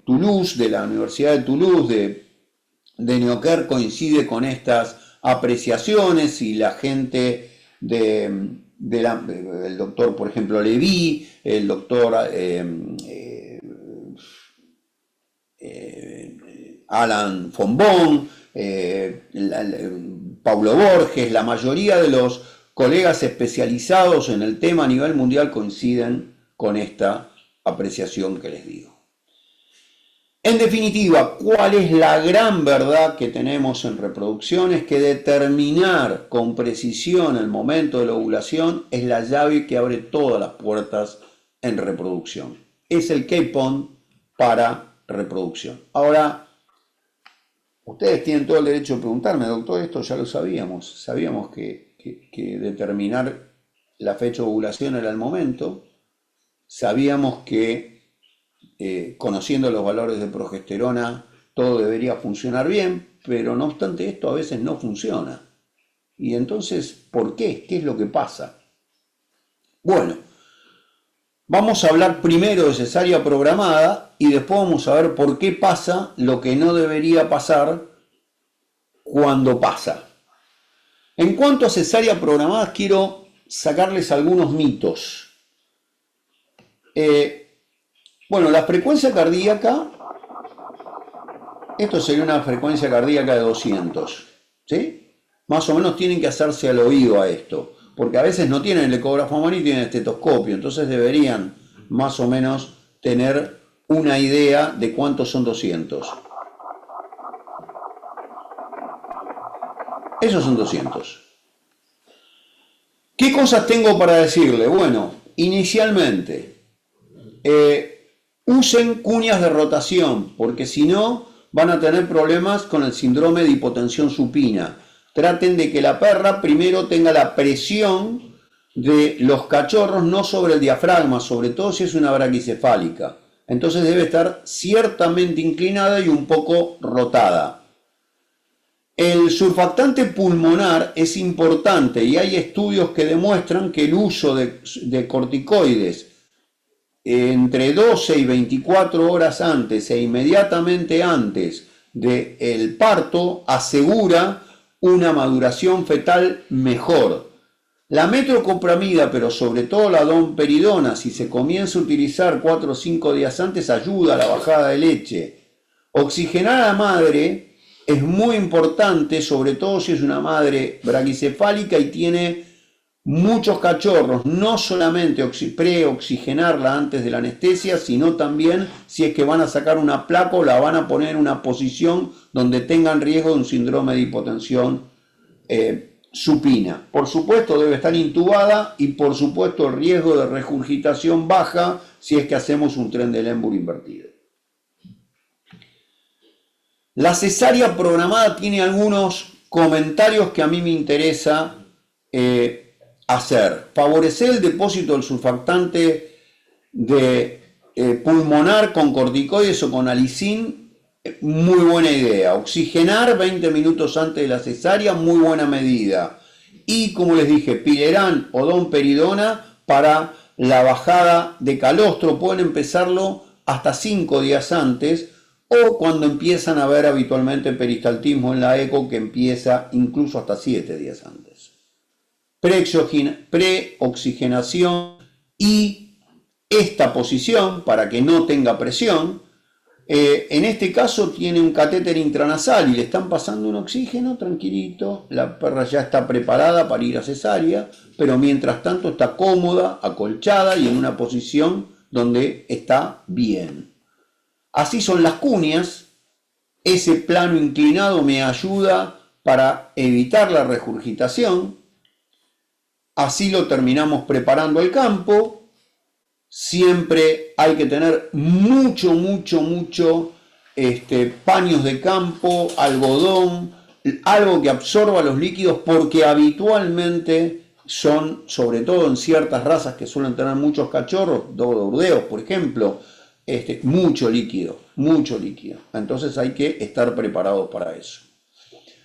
Speaker 3: Toulouse, de la Universidad de Toulouse, de Neoquer coincide con estas apreciaciones y la gente el doctor, por ejemplo, Levy, el doctor Alan Fonbon, Paulo Borges, la mayoría de los colegas especializados en el tema a nivel mundial coinciden con esta apreciación que les digo. En definitiva, ¿cuál es la gran verdad que tenemos en reproducción? Es que determinar con precisión el momento de la ovulación es la llave que abre todas las puertas en reproducción. Es el keipon para reproducción. Ahora, ustedes tienen todo el derecho de preguntarme, doctor, esto ya lo sabíamos. Sabíamos que determinar la fecha de ovulación era el momento. Sabíamos que conociendo los valores de progesterona, todo debería funcionar bien, pero no obstante esto a veces no funciona. Y entonces, ¿por qué? ¿Qué es lo que pasa? Bueno, vamos a hablar primero de cesárea programada y después vamos a ver por qué pasa lo que no debería pasar cuando pasa. En cuanto a cesárea programada, quiero sacarles algunos mitos. Bueno, la frecuencia cardíaca, esto sería una frecuencia cardíaca de 200, ¿sí? Más o menos tienen que hacerse al oído a esto, porque a veces no tienen el ecógrafo a mano y tienen estetoscopio, entonces deberían más o menos tener una idea de cuántos son 200. Esos son 200. ¿Qué cosas tengo para decirle? Bueno, inicialmente, usen cuñas de rotación, porque si no van a tener problemas con el síndrome de hipotensión supina. Traten de que la perra primero tenga la presión de los cachorros, no sobre el diafragma, sobre todo si es una braquicefálica. Entonces debe estar ciertamente inclinada y un poco rotada. El surfactante pulmonar es importante y hay estudios que demuestran que el uso de corticoides entre 12 y 24 horas antes e inmediatamente antes del parto asegura una maduración fetal mejor. La metoclopramida, pero sobre todo la domperidona, si se comienza a utilizar 4 o 5 días antes, ayuda a la bajada de leche. Oxigenar a la madre es muy importante, sobre todo si es una madre braquicefálica y tiene muchos cachorros, no solamente preoxigenarla antes de la anestesia, sino también si es que van a sacar una placa o la van a poner en una posición donde tengan riesgo de un síndrome de hipotensión supina. Por supuesto debe estar intubada y por supuesto el riesgo de regurgitación baja si es que hacemos un tren del Embur invertido. La cesárea programada tiene algunos comentarios que a mí me interesa hacer. Favorecer el depósito del surfactante pulmonar con corticoides o con alicin, muy buena idea. Oxigenar 20 minutos antes de la cesárea, muy buena medida. Y como les dije, Pilerán o domperidona para la bajada de calostro. Pueden empezarlo hasta 5 días antes o cuando empiezan a ver habitualmente peristaltismo en la eco, que empieza incluso hasta 7 días antes. Preoxigenación y esta posición para que no tenga presión. En este caso tiene un catéter intranasal y le están pasando un oxígeno tranquilito. La perra ya está preparada para ir a cesárea, pero mientras tanto está cómoda, acolchada y en una posición donde está bien. Así son las cuñas. Ese plano inclinado me ayuda para evitar la regurgitación. Así lo terminamos preparando el campo. Siempre hay que tener mucho paños de campo, algodón, algo que absorba los líquidos, porque habitualmente son, sobre todo en ciertas razas que suelen tener muchos cachorros, burdeos por ejemplo, mucho líquido. Entonces hay que estar preparados para eso.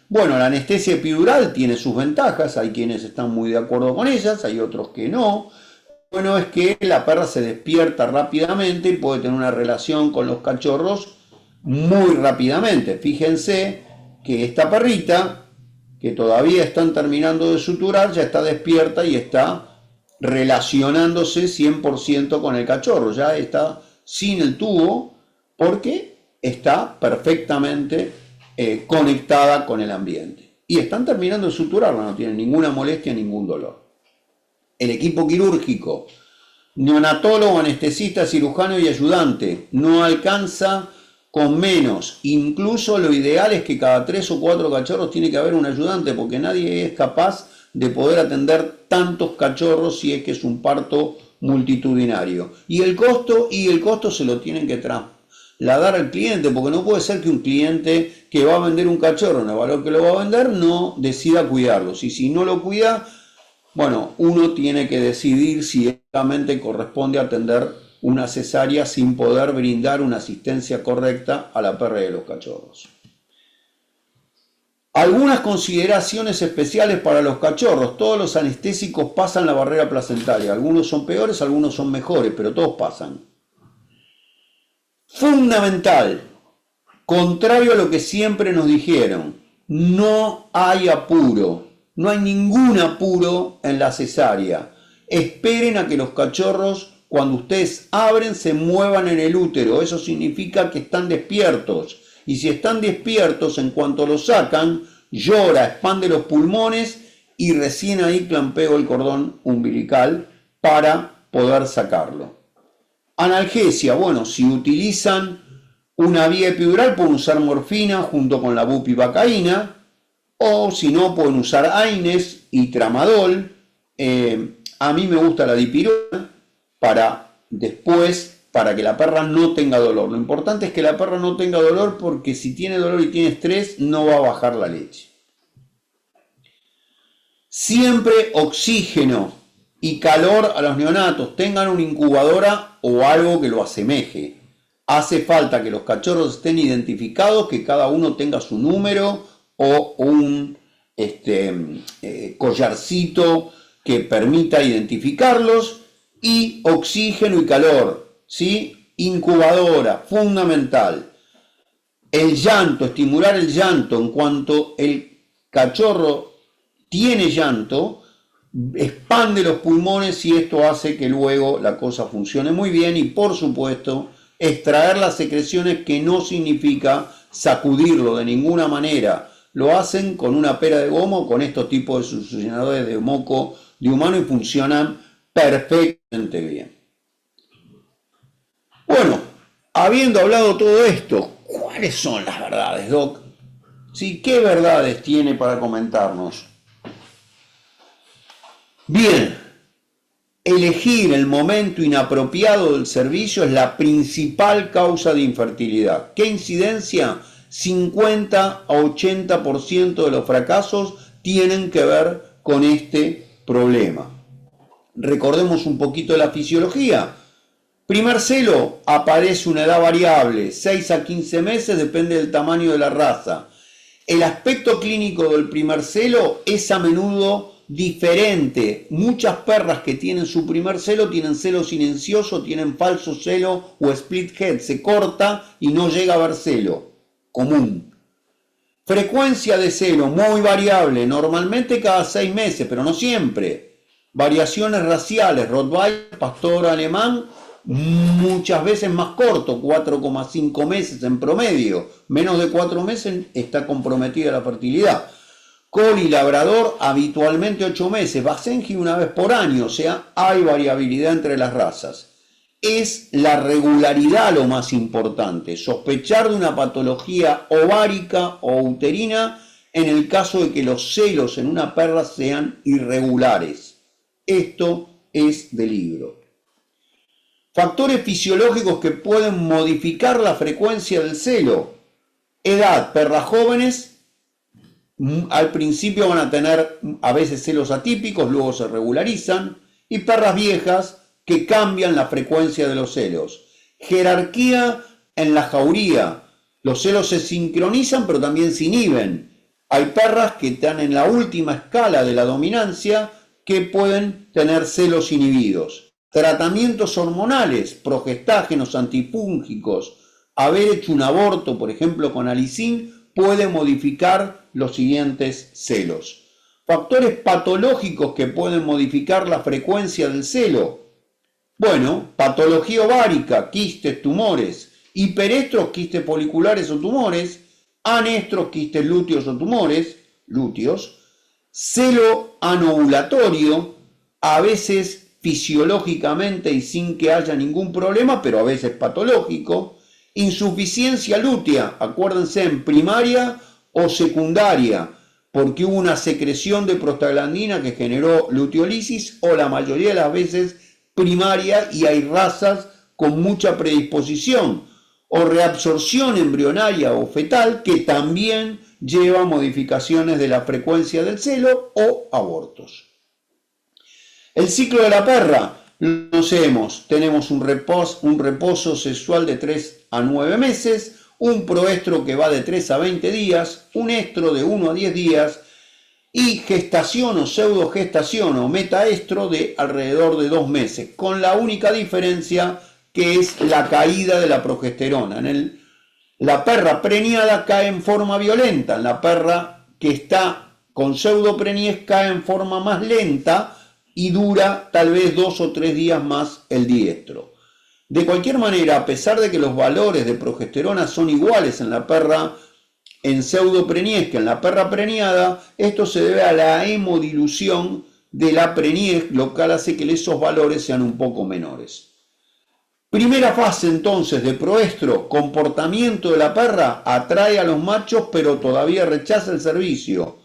Speaker 3: Bueno, la anestesia epidural tiene sus ventajas, hay quienes están muy de acuerdo con ellas, hay otros que no. Bueno, es que la perra se despierta rápidamente y puede tener una relación con los cachorros muy rápidamente. Fíjense que esta perrita, que todavía están terminando de suturar, ya está despierta y está relacionándose 100% con el cachorro. Ya está sin el tubo porque está perfectamente conectada con el ambiente. Y están terminando de suturarla, no tienen ninguna molestia, ningún dolor. El equipo quirúrgico, neonatólogo, anestesista, cirujano y ayudante, no alcanza con menos. Incluso lo ideal es que cada 3 o 4 cachorros tiene que haber un ayudante, porque nadie es capaz de poder atender tantos cachorros si es que es un parto multitudinario. Y el costo se lo tienen que trasladar al cliente, porque no puede ser que un cliente que va a vender un cachorro en el valor que lo va a vender no decida cuidarlo. Si no lo cuida, bueno, uno tiene que decidir si realmente corresponde atender una cesárea sin poder brindar una asistencia correcta a la perra y a los cachorros. Algunas consideraciones especiales para los cachorros. Todos los anestésicos pasan la barrera placentaria. Algunos son peores, algunos son mejores, pero todos pasan. Fundamental, contrario a lo que siempre nos dijeron, no hay apuro. No hay ningún apuro en la cesárea. Esperen a que los cachorros, cuando ustedes abren, se muevan en el útero. Eso significa que están despiertos. Y si están despiertos, en cuanto los sacan, llora, expande los pulmones y recién ahí clampeo el cordón umbilical para poder sacarlo. Analgesia. Bueno, si utilizan una vía epidural, pueden usar morfina junto con la bupivacaína. O si no, pueden usar AINES y tramadol. A mí me gusta la dipirona para que la perra no tenga dolor. Lo importante es que la perra no tenga dolor, porque si tiene dolor y tiene estrés, no va a bajar la leche. Siempre oxígeno y calor a los neonatos. Tengan una incubadora o algo que lo asemeje. Hace falta que los cachorros estén identificados, que cada uno tenga su número o un collarcito que permita identificarlos, y oxígeno y calor, ¿sí? Incubadora, fundamental. El llanto, estimular el llanto. En cuanto el cachorro tiene llanto, expande los pulmones y esto hace que luego la cosa funcione muy bien. Y por supuesto, extraer las secreciones, que no significa sacudirlo de ninguna manera. Lo hacen con una pera de goma o con estos tipos de succionadores de moco de humano y funcionan perfectamente bien. Bueno, habiendo hablado todo esto, ¿cuáles son las verdades, Doc? ¿Sí? ¿Qué verdades tiene para comentarnos? Bien, elegir el momento inapropiado del servicio es la principal causa de infertilidad. ¿Qué incidencia? 50 a 80% de los fracasos tienen que ver con este problema. Recordemos un poquito la fisiología. Primer celo, aparece una edad variable, 6 a 15 meses, depende del tamaño de la raza. El aspecto clínico del primer celo es a menudo diferente. Muchas perras que tienen su primer celo tienen celo silencioso, tienen falso celo o split head, se corta y no llega a haber celo. Común. Frecuencia de celo muy variable, normalmente cada 6 meses, pero no siempre. Variaciones raciales, Rottweiler, pastor alemán, muchas veces más corto, 4,5 meses en promedio. Menos de 4 meses está comprometida la fertilidad. Collie labrador, habitualmente 8 meses. Basenji una vez por año, o sea, hay variabilidad entre las razas. es la regularidad lo más importante. Sospechar de una patología ovárica o uterina en el caso de que los celos en una perra sean irregulares. Esto es de libro. Factores fisiológicos que pueden modificar la frecuencia del celo. Edad, perras jóvenes al principio van a tener a veces celos atípicos, luego se regularizan, y perras viejas que cambian la frecuencia de los celos. Jerarquía en la jauría. Los celos se sincronizan pero también se inhiben. Hay perras que están en la última escala de la dominancia que pueden tener celos inhibidos. Tratamientos hormonales, progestágenos, antifúngicos, haber hecho un aborto, por ejemplo, con alicin, puede modificar los siguientes celos. Factores patológicos que pueden modificar la frecuencia del celo. Bueno, patología ovárica, quistes, tumores, hiperestros, quistes foliculares o tumores, anestros, quistes lúteos o tumores, lúteos, celo anovulatorio, a veces fisiológicamente y sin que haya ningún problema, pero a veces patológico, insuficiencia lútea, acuérdense, en primaria o secundaria, porque hubo una secreción de prostaglandina que generó luteolisis, o la mayoría de las veces primaria, y hay razas con mucha predisposición, o reabsorción embrionaria o fetal que también lleva modificaciones de la frecuencia del celo o abortos. El ciclo de la perra, lo conocemos, tenemos un reposo sexual de 3 a 9 meses, un proestro que va de 3 a 20 días, un estro de 1 a 10 días y gestación o pseudogestación o metaestro de alrededor de 2 meses, con la única diferencia que es la caída de la progesterona. La perra preñada cae en forma violenta, en la perra que está con pseudopreñez cae en forma más lenta y dura tal vez 2 o 3 días más el diestro. De cualquier manera, a pesar de que los valores de progesterona son iguales en la perra en pseudopreñez que en la perra preñada, esto se debe a la hemodilución de la preñez, lo cual hace que esos valores sean un poco menores. Primera fase entonces de proestro, comportamiento de la perra, atrae a los machos pero todavía rechaza el servicio.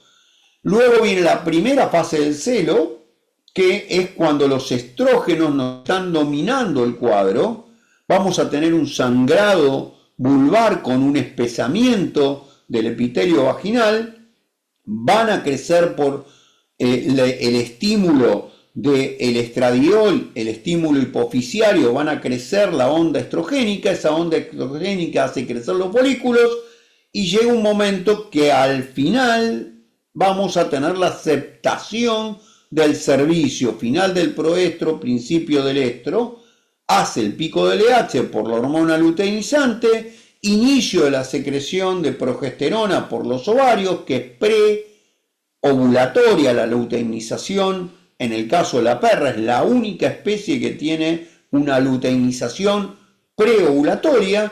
Speaker 3: Luego viene la primera fase del celo, que es cuando los estrógenos nos están dominando el cuadro. Vamos a tener un sangrado vulvar con un espesamiento del epitelio vaginal, van a crecer por el estímulo del estradiol, el estímulo hipoficiario, van a crecer la onda estrogénica, esa onda estrogénica hace crecer los folículos y llega un momento que al final vamos a tener la aceptación del servicio, final del proestro, principio del estro, hace el pico del LH por la hormona luteinizante, inicio de la secreción de progesterona por los ovarios, que es preovulatoria la luteinización. En el caso de la perra es la única especie que tiene una luteinización preovulatoria,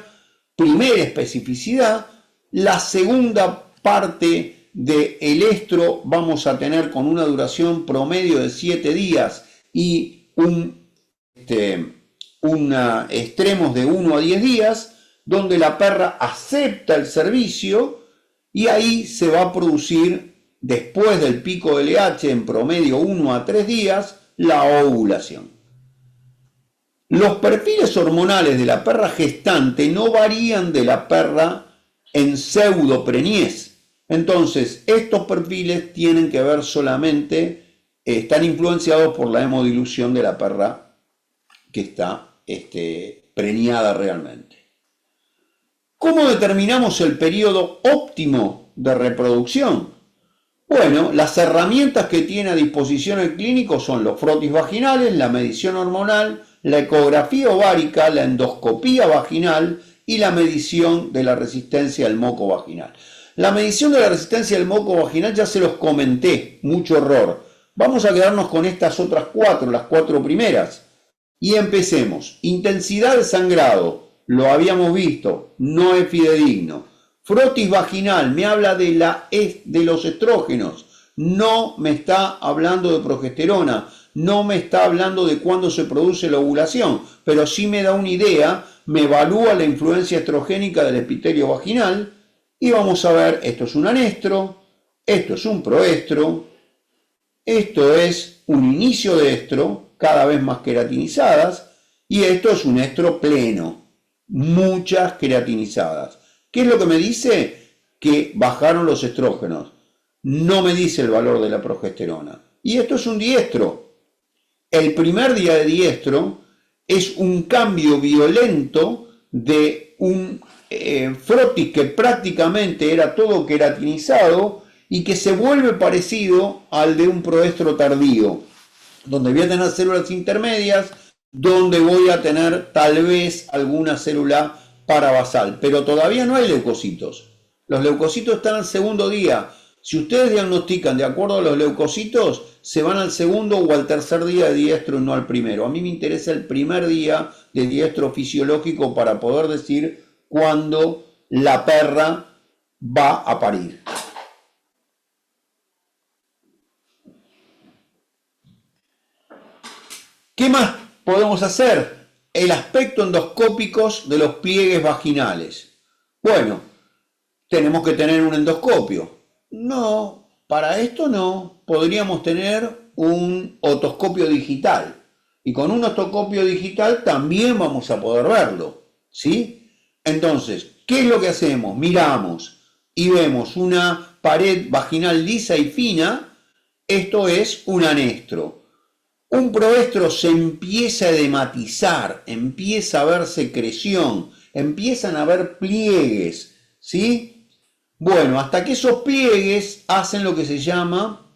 Speaker 3: primera especificidad. La segunda parte del estro vamos a tener con una duración promedio de 7 días y extremos de 1 a 10 días, donde la perra acepta el servicio y ahí se va a producir, después del pico del LH en promedio 1 a 3 días, la ovulación. Los perfiles hormonales de la perra gestante no varían de la perra en pseudopreñez. Entonces, estos perfiles tienen que ver solamente, están influenciados por la hemodilución de la perra que está preñada realmente. ¿Cómo determinamos el periodo óptimo de reproducción? Bueno, las herramientas que tiene a disposición el clínico son los frotis vaginales, la medición hormonal, la ecografía ovárica, la endoscopía vaginal y la medición de la resistencia al moco vaginal. La medición de la resistencia del moco vaginal ya se los comenté, mucho error. Vamos a quedarnos con estas otras 4, las 4 primeras. Y empecemos. Intensidad de sangrado, lo habíamos visto, no es fidedigno. Frotis vaginal, me habla de los estrógenos, no me está hablando de progesterona. no me está hablando de cuándo se produce la ovulación, pero sí me da una idea, me evalúa la influencia estrogénica del epitelio vaginal y vamos a ver, esto es un anestro, esto es un proestro, esto es un inicio de estro, cada vez más queratinizadas, y esto es un estro pleno, muchas queratinizadas. ¿Qué es lo que me dice? Que bajaron los estrógenos. No me dice el valor de la progesterona. Y esto es un diestro. El primer día de diestro es un cambio violento de un frotis que prácticamente era todo queratinizado y que se vuelve parecido al de un proestro tardío, donde voy a tener células intermedias, donde voy a tener tal vez alguna célula parabasal, pero todavía no hay leucocitos. Los leucocitos están al segundo día. Si ustedes diagnostican de acuerdo a los leucocitos, se van al segundo o al tercer día de diestro y no al primero. A mí me interesa el primer día de diestro fisiológico para poder decir cuándo la perra va a parir. ¿Qué más podemos hacer? El aspecto endoscópicos de los pliegues vaginales. Bueno, tenemos que tener un endoscopio. No, para esto no. Podríamos tener un otoscopio digital. Y con un otoscopio digital también vamos a poder verlo. ¿Sí? Entonces, ¿qué es lo que hacemos? Miramos y vemos una pared vaginal lisa y fina. Esto es un anestro. Un proestro se empieza a edematizar, empieza a ver secreción, empiezan a haber pliegues, ¿sí? Bueno, hasta que esos pliegues hacen lo que se llama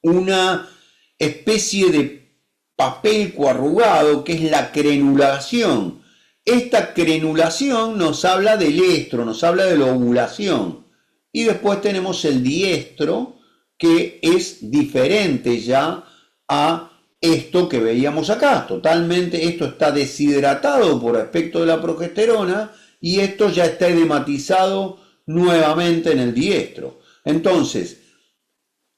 Speaker 3: una especie de papel coarrugado, que es la crenulación. Esta crenulación nos habla del estro, nos habla de la ovulación. Y después tenemos el diestro, que es diferente ya a esto que veíamos acá. Totalmente, esto está deshidratado por aspecto de la progesterona y esto ya está edematizado nuevamente en el diestro. Entonces,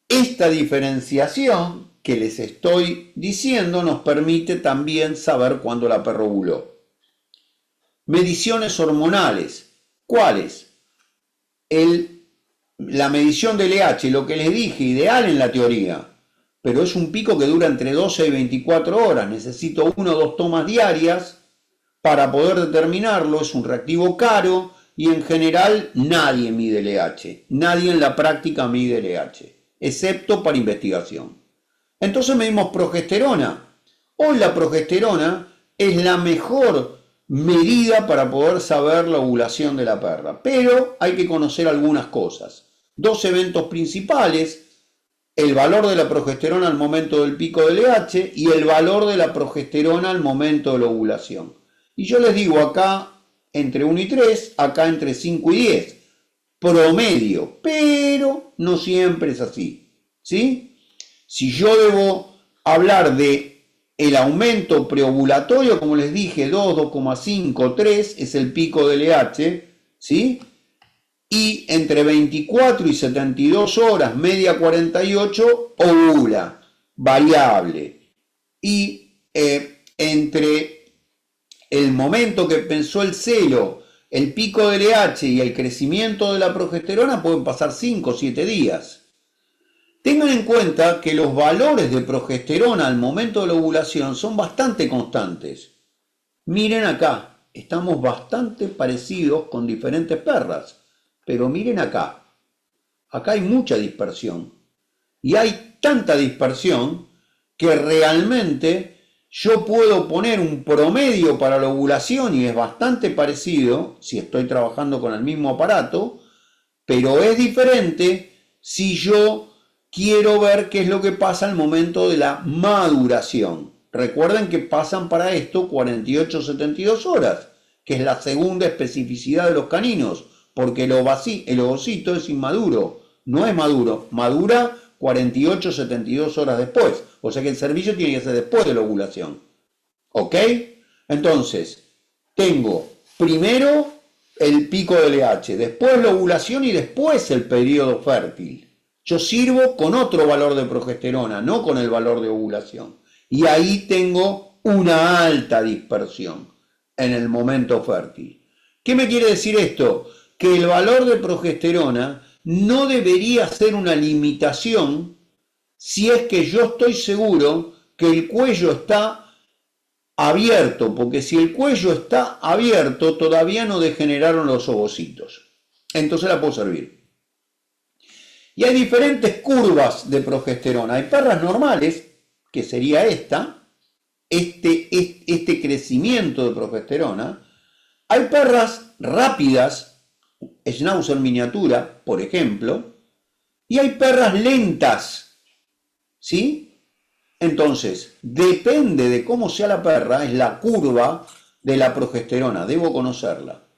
Speaker 3: esta diferenciación que les estoy diciendo nos permite también saber cuándo la perra ovuló. Mediciones hormonales. ¿Cuáles? La medición del LH, lo que les dije, ideal en la teoría, pero es un pico que dura entre 12 y 24 horas. Necesito 1 o 2 tomas diarias para poder determinarlo. Es un reactivo caro y en general nadie mide LH. Nadie en la práctica mide LH, excepto para investigación. Entonces medimos progesterona. Hoy la progesterona es la mejor medida para poder saber la ovulación de la perra, pero hay que conocer algunas cosas. 2 eventos principales: el valor de la progesterona al momento del pico del LH y el valor de la progesterona al momento de la ovulación. Y yo les digo acá entre 1 y 3, acá entre 5 y 10, promedio, pero no siempre es así, ¿sí? Si yo debo hablar de el aumento preovulatorio, como les dije, 2, 2,5, 3 es el pico del LH, ¿sí? Y entre 24 y 72 horas, media 48, ovula, variable. Y entre el momento que pensó el celo, el pico del LH y el crecimiento de la progesterona pueden pasar 5 o 7 días. Tengan en cuenta que los valores de progesterona al momento de la ovulación son bastante constantes. Miren acá, estamos bastante parecidos con diferentes perras. Pero miren acá, acá hay mucha dispersión. Y hay tanta dispersión que realmente yo puedo poner un promedio para la ovulación y es bastante parecido si estoy trabajando con el mismo aparato, pero es diferente si yo quiero ver qué es lo que pasa al momento de la maduración. Recuerden que pasan para esto 48-72 horas, que es la segunda especificidad de los caninos. Porque el ovocito es inmaduro, no es maduro, madura 48-72 horas después. O sea que el servicio tiene que ser después de la ovulación. ¿Ok? Entonces, tengo primero el pico del LH, después la ovulación y después el periodo fértil. Yo sirvo con otro valor de progesterona, no con el valor de ovulación. Y ahí tengo una alta dispersión en el momento fértil. ¿Qué me quiere decir esto? Que el valor de progesterona no debería ser una limitación si es que yo estoy seguro que el cuello está abierto, porque si el cuello está abierto todavía no degeneraron los ovocitos. Entonces la puedo servir. Y hay diferentes curvas de progesterona. Hay perras normales, que sería este crecimiento de progesterona. Hay perras rápidas, Schnauzer miniatura, por ejemplo, y hay perras lentas, ¿sí? Entonces, depende de cómo sea la perra, es la curva de la progesterona, debo conocerla.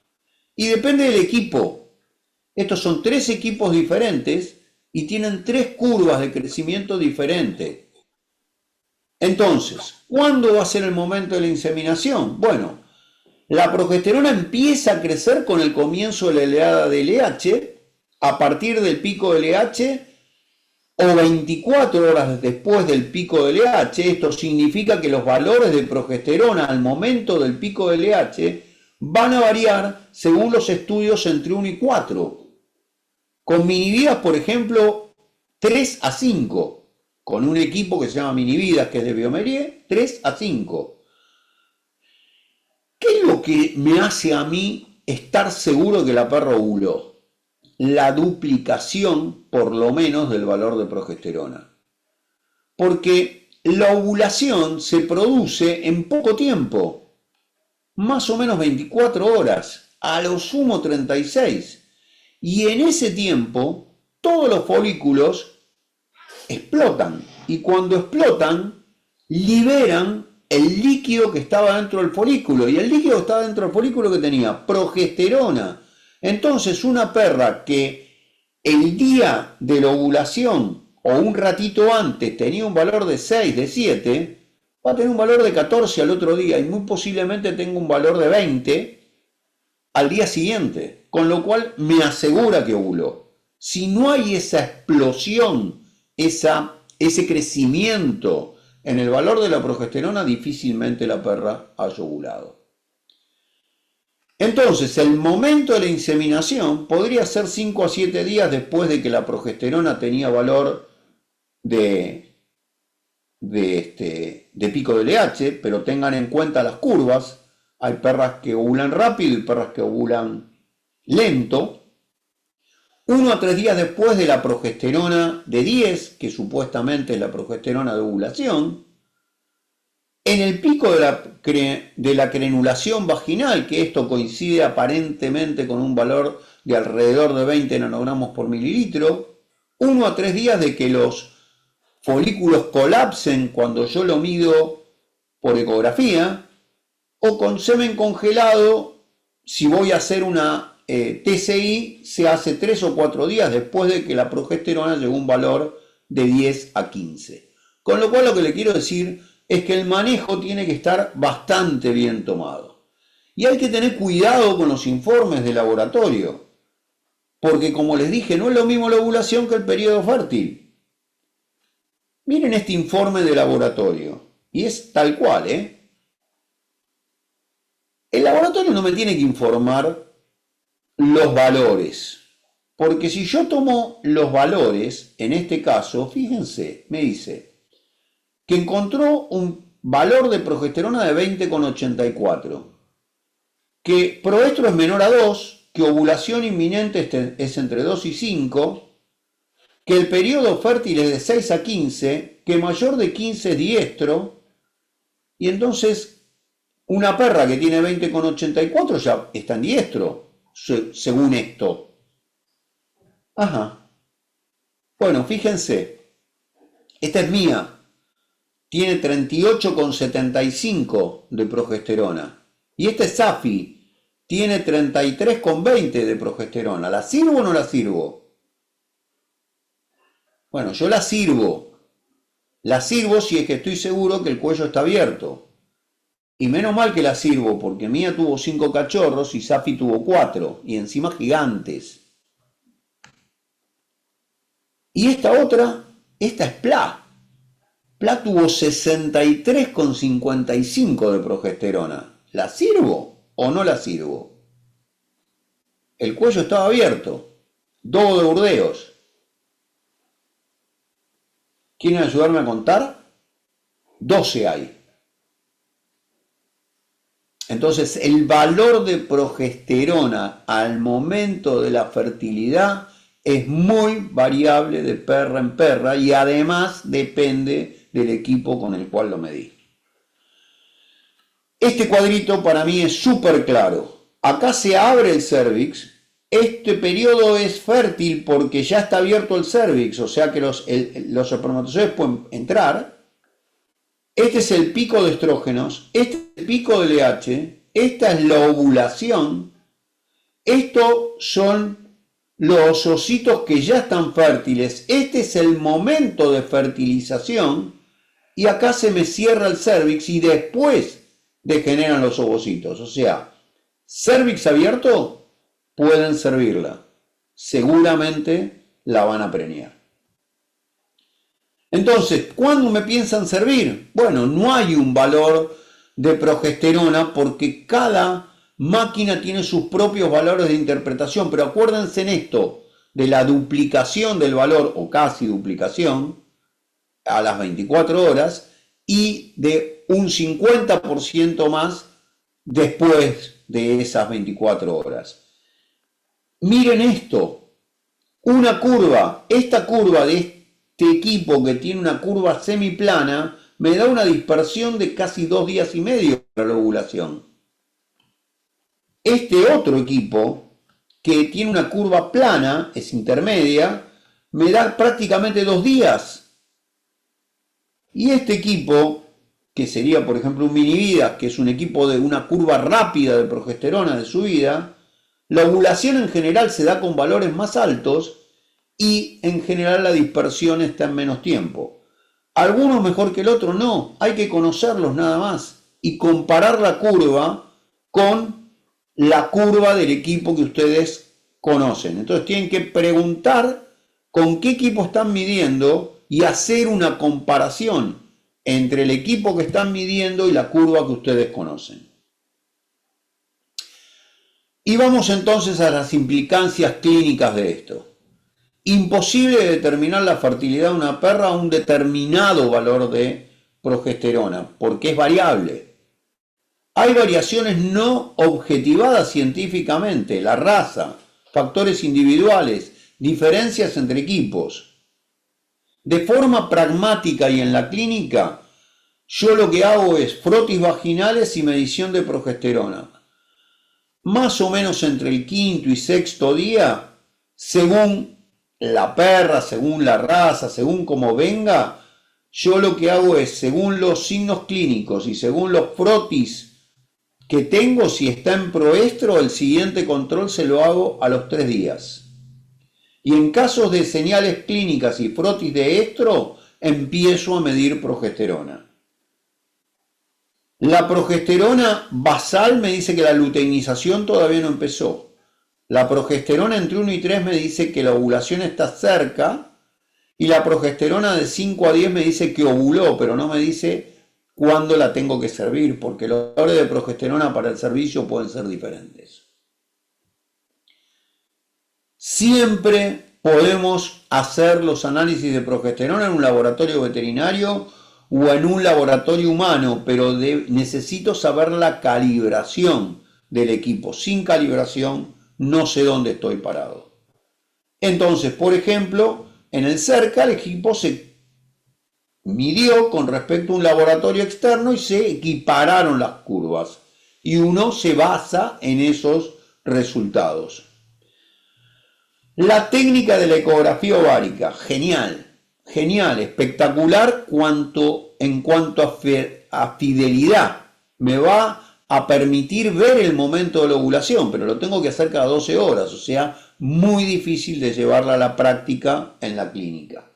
Speaker 3: Y depende del equipo. Estos son 3 equipos diferentes y tienen 3 curvas de crecimiento diferentes. Entonces, ¿cuándo va a ser el momento de la inseminación? Bueno, la progesterona empieza a crecer con el comienzo de la oleada de LH, a partir del pico de LH o 24 horas después del pico de LH. Esto significa que los valores de progesterona al momento del pico de LH van a variar según los estudios entre 1 y 4. Con minividas, por ejemplo, 3 a 5. Con un equipo que se llama Minividas, que es de Biomerie, 3 a 5. ¿Qué es lo que me hace a mí estar seguro que la perra ovuló? La duplicación, por lo menos, del valor de progesterona. Porque la ovulación se produce en poco tiempo, más o menos 24 horas, a lo sumo 36. Y en ese tiempo, todos los folículos explotan. Y cuando explotan, liberan el líquido que estaba dentro del folículo. Y el líquido que estaba dentro del folículo que tenía progesterona. Entonces, una perra que el día de la ovulación o un ratito antes tenía un valor de 6, de 7, va a tener un valor de 14 al otro día y muy posiblemente tenga un valor de 20 al día siguiente, con lo cual me asegura que ovuló. Si no hay esa explosión, ese crecimiento en el valor de la progesterona, difícilmente la perra haya ovulado. Entonces, el momento de la inseminación podría ser 5 a 7 días después de que la progesterona tenía valor de pico de LH, pero tengan en cuenta las curvas. Hay perras que ovulan rápido y perras que ovulan lento. 1 a 3 días después de la progesterona de 10, que supuestamente es la progesterona de ovulación. En el pico de la crenulación vaginal, que esto coincide aparentemente con un valor de alrededor de 20 nanogramos por mililitro. 1 a 3 días de que los folículos colapsen cuando yo lo mido por ecografía, o con semen congelado, si voy a hacer una TCI, se hace 3 o 4 días después de que la progesterona llegó a un valor de 10 a 15. Con lo cual lo que le quiero decir es que el manejo tiene que estar bastante bien tomado. Y hay que tener cuidado con los informes de laboratorio, porque como les dije, no es lo mismo la ovulación que el periodo fértil. Miren este informe de laboratorio, y es tal cual, El laboratorio no me tiene que informar los valores, porque si yo tomo los valores, en este caso, fíjense, me dice que encontró un valor de progesterona de 20,84, que proestro es menor a 2, que ovulación inminente es entre 2 y 5, que el periodo fértil es de 6 a 15, que mayor de 15 es diestro, y entonces una perra que tiene 20,84 ya está en diestro, según esto. Ajá. Bueno, fíjense, esta es mía. Tiene 38,75 de progesterona. Y este Safi tiene 33,20 de progesterona. ¿La sirvo o no la sirvo? Bueno, yo la sirvo. La sirvo si es que estoy seguro que el cuello está abierto. Y menos mal que la sirvo, porque mía tuvo 5 cachorros y Safi tuvo 4. Y encima gigantes. Y esta otra, esta es PLA. PLA tuvo 63,55 de progesterona. ¿La sirvo o no la sirvo? El cuello estaba abierto. Dogo de Burdeos. ¿Quieren ayudarme a contar? 12 hay. Entonces, el valor de progesterona al momento de la fertilidad es muy variable de perra en perra y además depende del equipo con el cual lo medí. Este cuadrito para mí es súper claro. Acá se abre el cérvix. Este periodo es fértil porque ya está abierto el cérvix, o sea que los espermatozoides pueden entrar. Este es el pico de estrógenos, este es el pico de LH, esta es la ovulación. Estos son los ocitos que ya están fértiles. Este es el momento de fertilización y acá se me cierra el cérvix y después degeneran los ovocitos. O sea, cérvix abierto, pueden servirla. Seguramente la van a preñar. Entonces, ¿cuándo me piensan servir? Bueno, no hay un valor de progesterona porque cada máquina tiene sus propios valores de interpretación, pero acuérdense en esto de la duplicación del valor o casi duplicación a las 24 horas y de un 50% más después de esas 24 horas. Miren esto, una curva, esta curva de este equipo que tiene una curva semiplana me da una dispersión de casi 2 días y medio para la ovulación. Este otro equipo que tiene una curva plana, es intermedia, me da prácticamente 2 días. Y este equipo, que sería por ejemplo un Minividas, que es un equipo de una curva rápida de progesterona de subida, la ovulación en general se da con valores más altos y en general la dispersión está en menos tiempo. Algunos mejor que el otro, no, hay que conocerlos nada más y comparar la curva con la curva del equipo que ustedes conocen. Entonces tienen que preguntar con qué equipo están midiendo y hacer una comparación entre el equipo que están midiendo y la curva que ustedes conocen. Y vamos entonces a las implicancias clínicas de esto. Imposible determinar la fertilidad de una perra a un determinado valor de progesterona, porque es variable. Hay variaciones no objetivadas científicamente, la raza, factores individuales, diferencias entre equipos. De forma pragmática y en la clínica, yo lo que hago es frotis vaginales y medición de progesterona. Más o menos entre el 5º y 6º día, según la perra, según la raza, según como venga, yo lo que hago es, según los signos clínicos y según los frotis que tengo, si está en proestro, el siguiente control se lo hago a los 3 días. Y en casos de señales clínicas y frotis de estro, empiezo a medir progesterona. La progesterona basal me dice que la luteinización todavía no empezó. La progesterona entre 1 y 3 me dice que la ovulación está cerca. Y la progesterona de 5 a 10 me dice que ovuló, pero no me dice cuándo la tengo que servir, porque los valores de progesterona para el servicio pueden ser diferentes. Siempre podemos hacer los análisis de progesterona en un laboratorio veterinario o en un laboratorio humano, pero necesito saber la calibración del equipo. Sin calibración no sé dónde estoy parado. Entonces, por ejemplo, en el CERCA el equipo se midió con respecto a un laboratorio externo y se equipararon las curvas. Y uno se basa en esos resultados. La técnica de la ecografía ovárica, genial. Genial, espectacular en cuanto a fidelidad. Me va a permitir ver el momento de la ovulación, pero lo tengo que hacer cada 12 horas, o sea, muy difícil de llevarla a la práctica en la clínica.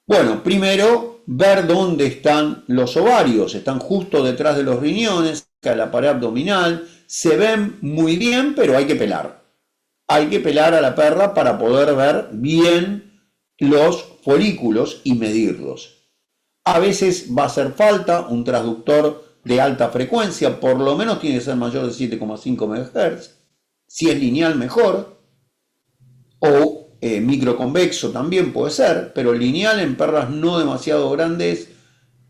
Speaker 3: Bueno, primero, ver dónde están los ovarios. Están justo detrás de los riñones, de la pared abdominal. Se ven muy bien, pero hay que pelar. Hay que pelar a la perra para poder ver bien los folículos y medirlos. A veces va a hacer falta un transductor de alta frecuencia, por lo menos tiene que ser mayor de 7,5 MHz, si es lineal mejor, o microconvexo también puede ser, pero lineal en perras no demasiado grandes,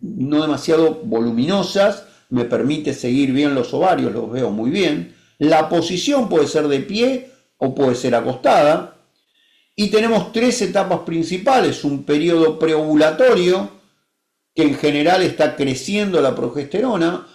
Speaker 3: no demasiado voluminosas, me permite seguir bien los ovarios, los veo muy bien. La posición puede ser de pie o puede ser acostada. Y tenemos 3 etapas principales: un periodo preovulatorio, que en general está creciendo la progesterona,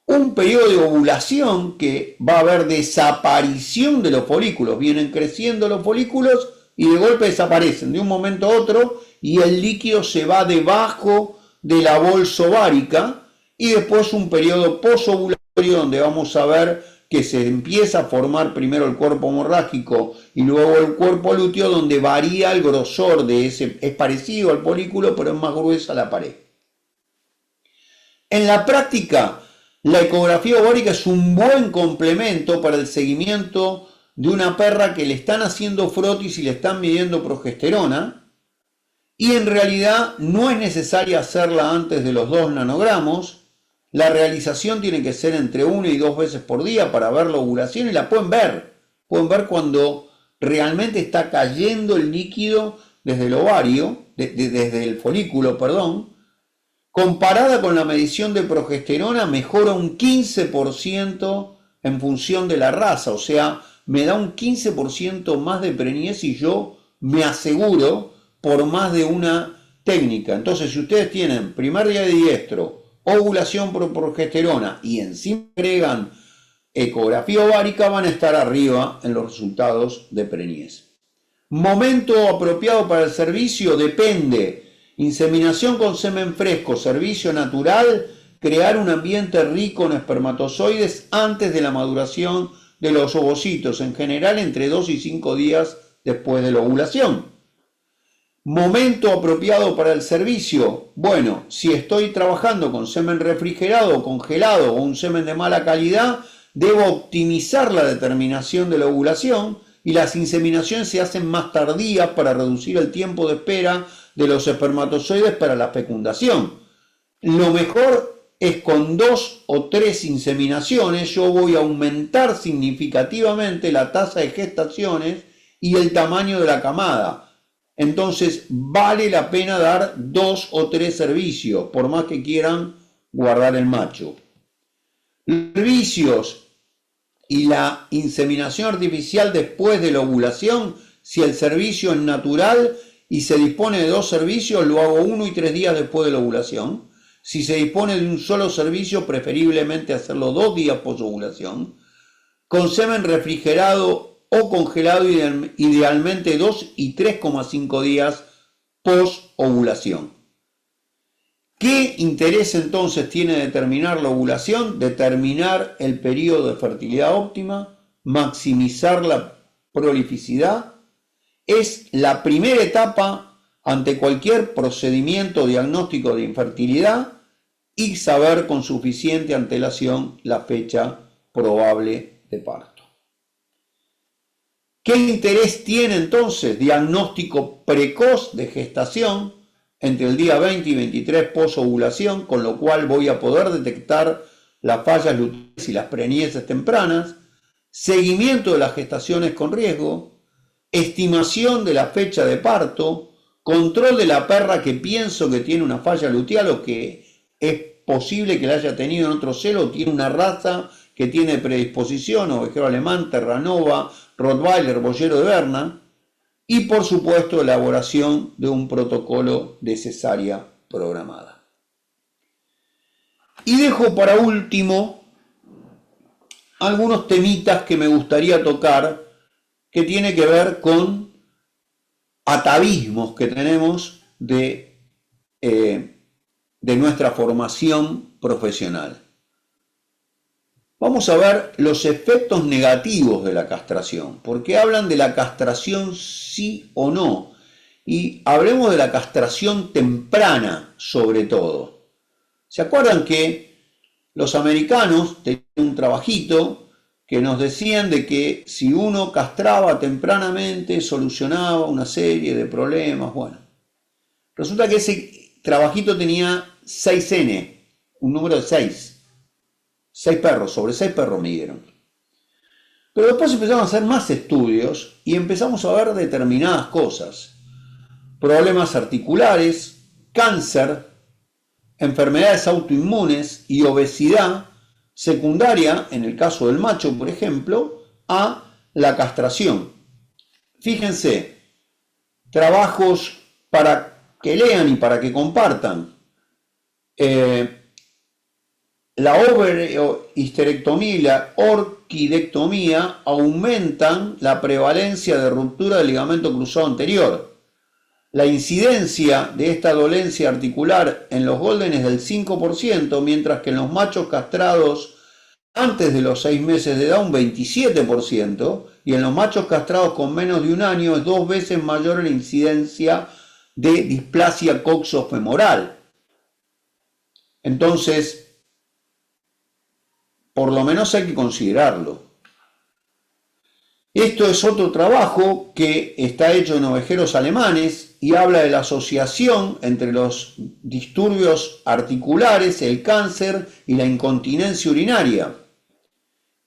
Speaker 3: un periodo de ovulación, que va a haber desaparición de los folículos, vienen creciendo los folículos y de golpe desaparecen de un momento a otro y el líquido se va debajo de la bolsa ovárica, y después un periodo posovulatorio donde vamos a ver que se empieza a formar primero el cuerpo hemorrágico y luego el cuerpo lúteo, donde varía el grosor de ese, es parecido al folículo pero es más gruesa la pared. En la práctica, la ecografía ovárica es un buen complemento para el seguimiento de una perra que le están haciendo frotis y le están midiendo progesterona, y en realidad no es necesaria hacerla antes de los 2 nanogramos. La realización tiene que ser entre 1 y 2 veces por día para ver la ovulación, y la pueden ver cuando realmente está cayendo el líquido desde el ovario, desde el folículo, perdón. Comparada con la medición de progesterona, mejora un 15% en función de la raza, o sea, me da un 15% más de preñez y yo me aseguro por más de una técnica. Entonces, si ustedes tienen primer día de diestro, ovulación por progesterona y encima agregan ecografía ovárica, van a estar arriba en los resultados de preñez. Momento apropiado para el servicio depende. Inseminación con semen fresco, servicio natural, crear un ambiente rico en espermatozoides antes de la maduración de los ovocitos, en general entre 2 y 5 días después de la ovulación. Momento apropiado para el servicio. Bueno, si estoy trabajando con semen refrigerado, congelado o un semen de mala calidad, debo optimizar la determinación de la ovulación, y las inseminaciones se hacen más tardías para reducir el tiempo de espera de los espermatozoides para la fecundación. Lo mejor es con 2 o 3 inseminaciones. Yo voy a aumentar significativamente la tasa de gestaciones y el tamaño de la camada. Entonces vale la pena dar 2 o 3 servicios, por más que quieran guardar el macho. Los servicios y la inseminación artificial después de la ovulación, si el servicio es natural y se dispone de 2 servicios, lo hago 1 y 3 días después de la ovulación. Si se dispone de un solo servicio, preferiblemente hacerlo 2 días post-ovulación. Con semen refrigerado o congelado, idealmente 2 y 3,5 días post-ovulación. ¿Qué interés entonces tiene determinar la ovulación? Determinar el periodo de fertilidad óptima, maximizar la prolificidad. Es la primera etapa ante cualquier procedimiento diagnóstico de infertilidad, y saber con suficiente antelación la fecha probable de parto. ¿Qué interés tiene entonces? Diagnóstico precoz de gestación entre el día 20 y 23 posovulación, con lo cual voy a poder detectar las fallas luteales y las preñeces tempranas. Seguimiento de las gestaciones con riesgo. Estimación de la fecha de parto. Control de la perra que pienso que tiene una falla luteal o que es posible que la haya tenido en otro celo, o tiene una raza que tiene predisposición, ovejero alemán, terranova, rottweiler, boyero de Berna. Y por supuesto, elaboración de un protocolo de cesárea programada. Y dejo para último algunos temitas que me gustaría tocar, que tiene que ver con atavismos que tenemos de nuestra formación profesional. Vamos a ver los efectos negativos de la castración, porque hablan de la castración sí o no, y hablemos de la castración temprana sobre todo. ¿Se acuerdan que los americanos tenían un trabajito que nos decían de que si uno castraba tempranamente solucionaba una serie de problemas? Bueno, Resulta que ese trabajito tenía 6N, un número de 6. 6 perros, sobre 6 perros midieron. Pero después empezamos a hacer más estudios y empezamos a ver determinadas cosas. Problemas articulares, cáncer, enfermedades autoinmunes y obesidad secundaria, en el caso del macho, por ejemplo, a la castración. Fíjense, trabajos para que lean y para que compartan. La ovohisterectomía y la orquidectomía aumentan la prevalencia de ruptura del ligamento cruzado anterior. La incidencia de esta dolencia articular en los golden es del 5%, mientras que en los machos castrados antes de los 6 meses de edad un 27%, y en los machos castrados con menos de un año es 2 veces mayor la incidencia de displasia coxofemoral. Entonces, por lo menos hay que considerarlo. Esto es otro trabajo que está hecho en ovejeros alemanes y habla de la asociación entre los disturbios articulares, el cáncer y la incontinencia urinaria.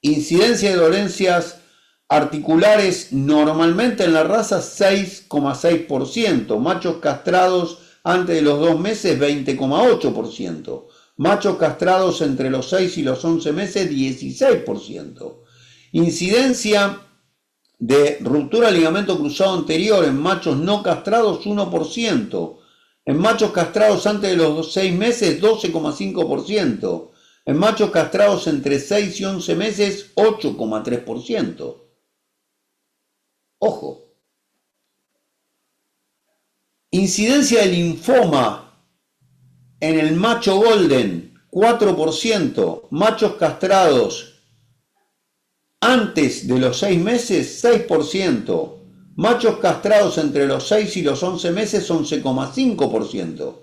Speaker 3: Incidencia de dolencias articulares normalmente en la raza 6,6%, machos castrados antes de los 2 meses 20,8%, machos castrados entre los 6 y los 11 meses 16%. Incidencia de ruptura del ligamento cruzado anterior en machos no castrados 1%, en machos castrados antes de los 6 meses 12,5%, en machos castrados entre 6 y 11 meses 8,3%. Ojo. Incidencia de linfoma en el macho golden 4%, machos castrados antes de los 6 meses, 6%. Machos castrados entre los 6 y los 11 meses, 11,5%.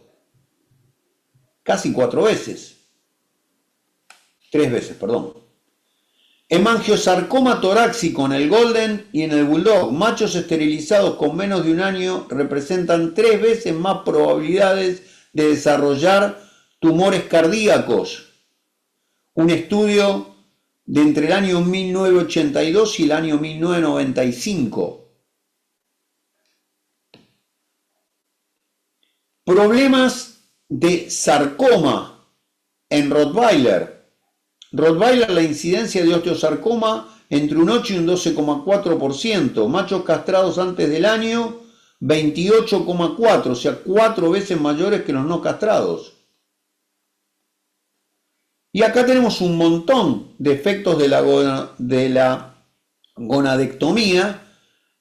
Speaker 3: Casi 4 veces. 3 veces, perdón. Hemangiosarcoma torácico en el golden y en el bulldog. Machos esterilizados con menos de un año representan 3 veces más probabilidades de desarrollar tumores cardíacos. Un estudio de entre el año 1982 y el año 1995. Problemas de sarcoma en Rottweiler. Rottweiler, la incidencia de osteosarcoma entre un 8 y un 12,4%. Machos castrados antes del año 28,4%, o sea, 4 veces mayores que los no castrados. Y acá tenemos un montón de efectos de la gonadectomía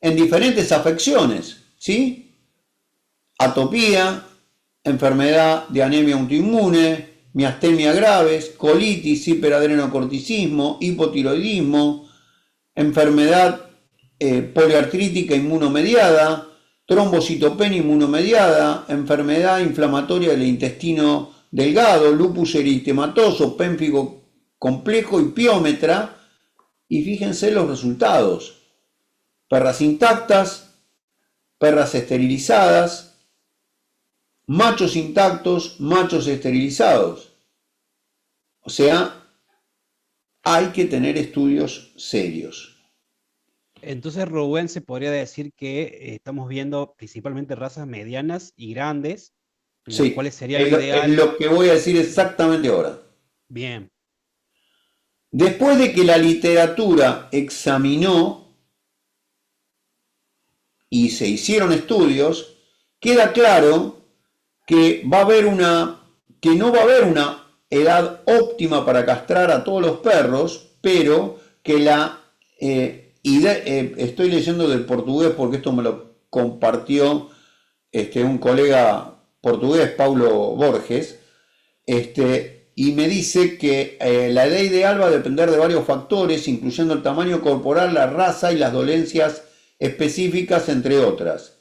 Speaker 3: en diferentes afecciones, ¿sí? Atopía, enfermedad de anemia autoinmune, miastemia graves, colitis, hiperadrenocorticismo, hipotiroidismo, enfermedad poliartrítica inmunomediada, trombocitopenia inmunomediada, enfermedad inflamatoria del intestino delgado, lupus eritematoso, pénfigo complejo y piómetra. Y fíjense los resultados. Perras intactas, perras esterilizadas, machos intactos, machos esterilizados. O sea, hay que tener estudios serios.
Speaker 2: Entonces, Rubén, se podría decir que estamos viendo principalmente razas medianas y grandes, en las cuales sería ideal.
Speaker 3: Es lo que voy a decir exactamente ahora.
Speaker 2: Bien.
Speaker 3: Después de que la literatura examinó y se hicieron estudios, queda claro que no va a haber una edad óptima para castrar a todos los perros, pero que estoy leyendo del portugués porque esto me lo compartió un colega portugués, Paulo Borges, y me dice que la edad ideal va a depender de varios factores, incluyendo el tamaño corporal, la raza y las dolencias específicas, entre otras.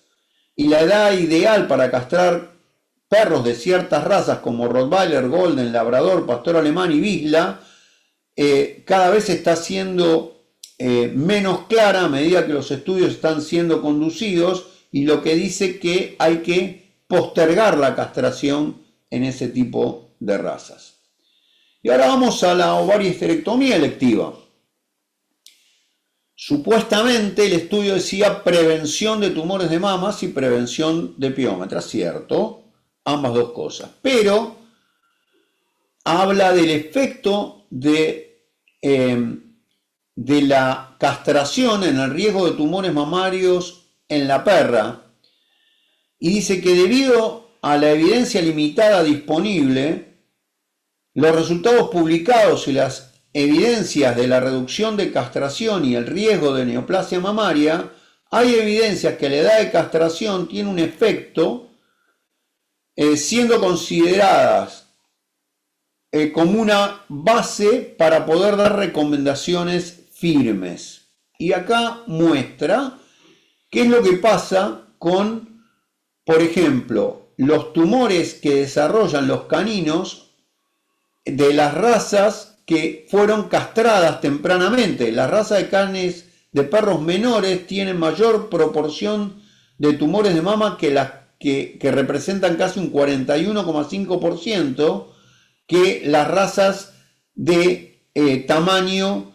Speaker 3: Y la edad ideal para castrar perros de ciertas razas como Rottweiler, Golden, Labrador, Pastor Alemán y Bisla, cada vez está siendo menos clara a medida que los estudios están siendo conducidos, y lo que dice que hay que postergar la castración en ese tipo de razas. Y ahora vamos a la ovariohisterectomía electiva. Supuestamente el estudio decía prevención de tumores de mamas y prevención de piómetras, cierto, ambas dos cosas, pero habla del efecto de la castración en el riesgo de tumores mamarios en la perra, y dice que debido a la evidencia limitada disponible, los resultados publicados y las evidencias de la reducción de castración y el riesgo de neoplasia mamaria, hay evidencias que la edad de castración tiene un efecto, siendo consideradas como una base para poder dar recomendaciones firmes. Y acá muestra qué es lo que pasa con, por ejemplo, los tumores que desarrollan los caninos de las razas que fueron castradas tempranamente. Las razas de canes de perros menores tienen mayor proporción de tumores de mama que las que representan casi un 41,5%, que las razas de tamaño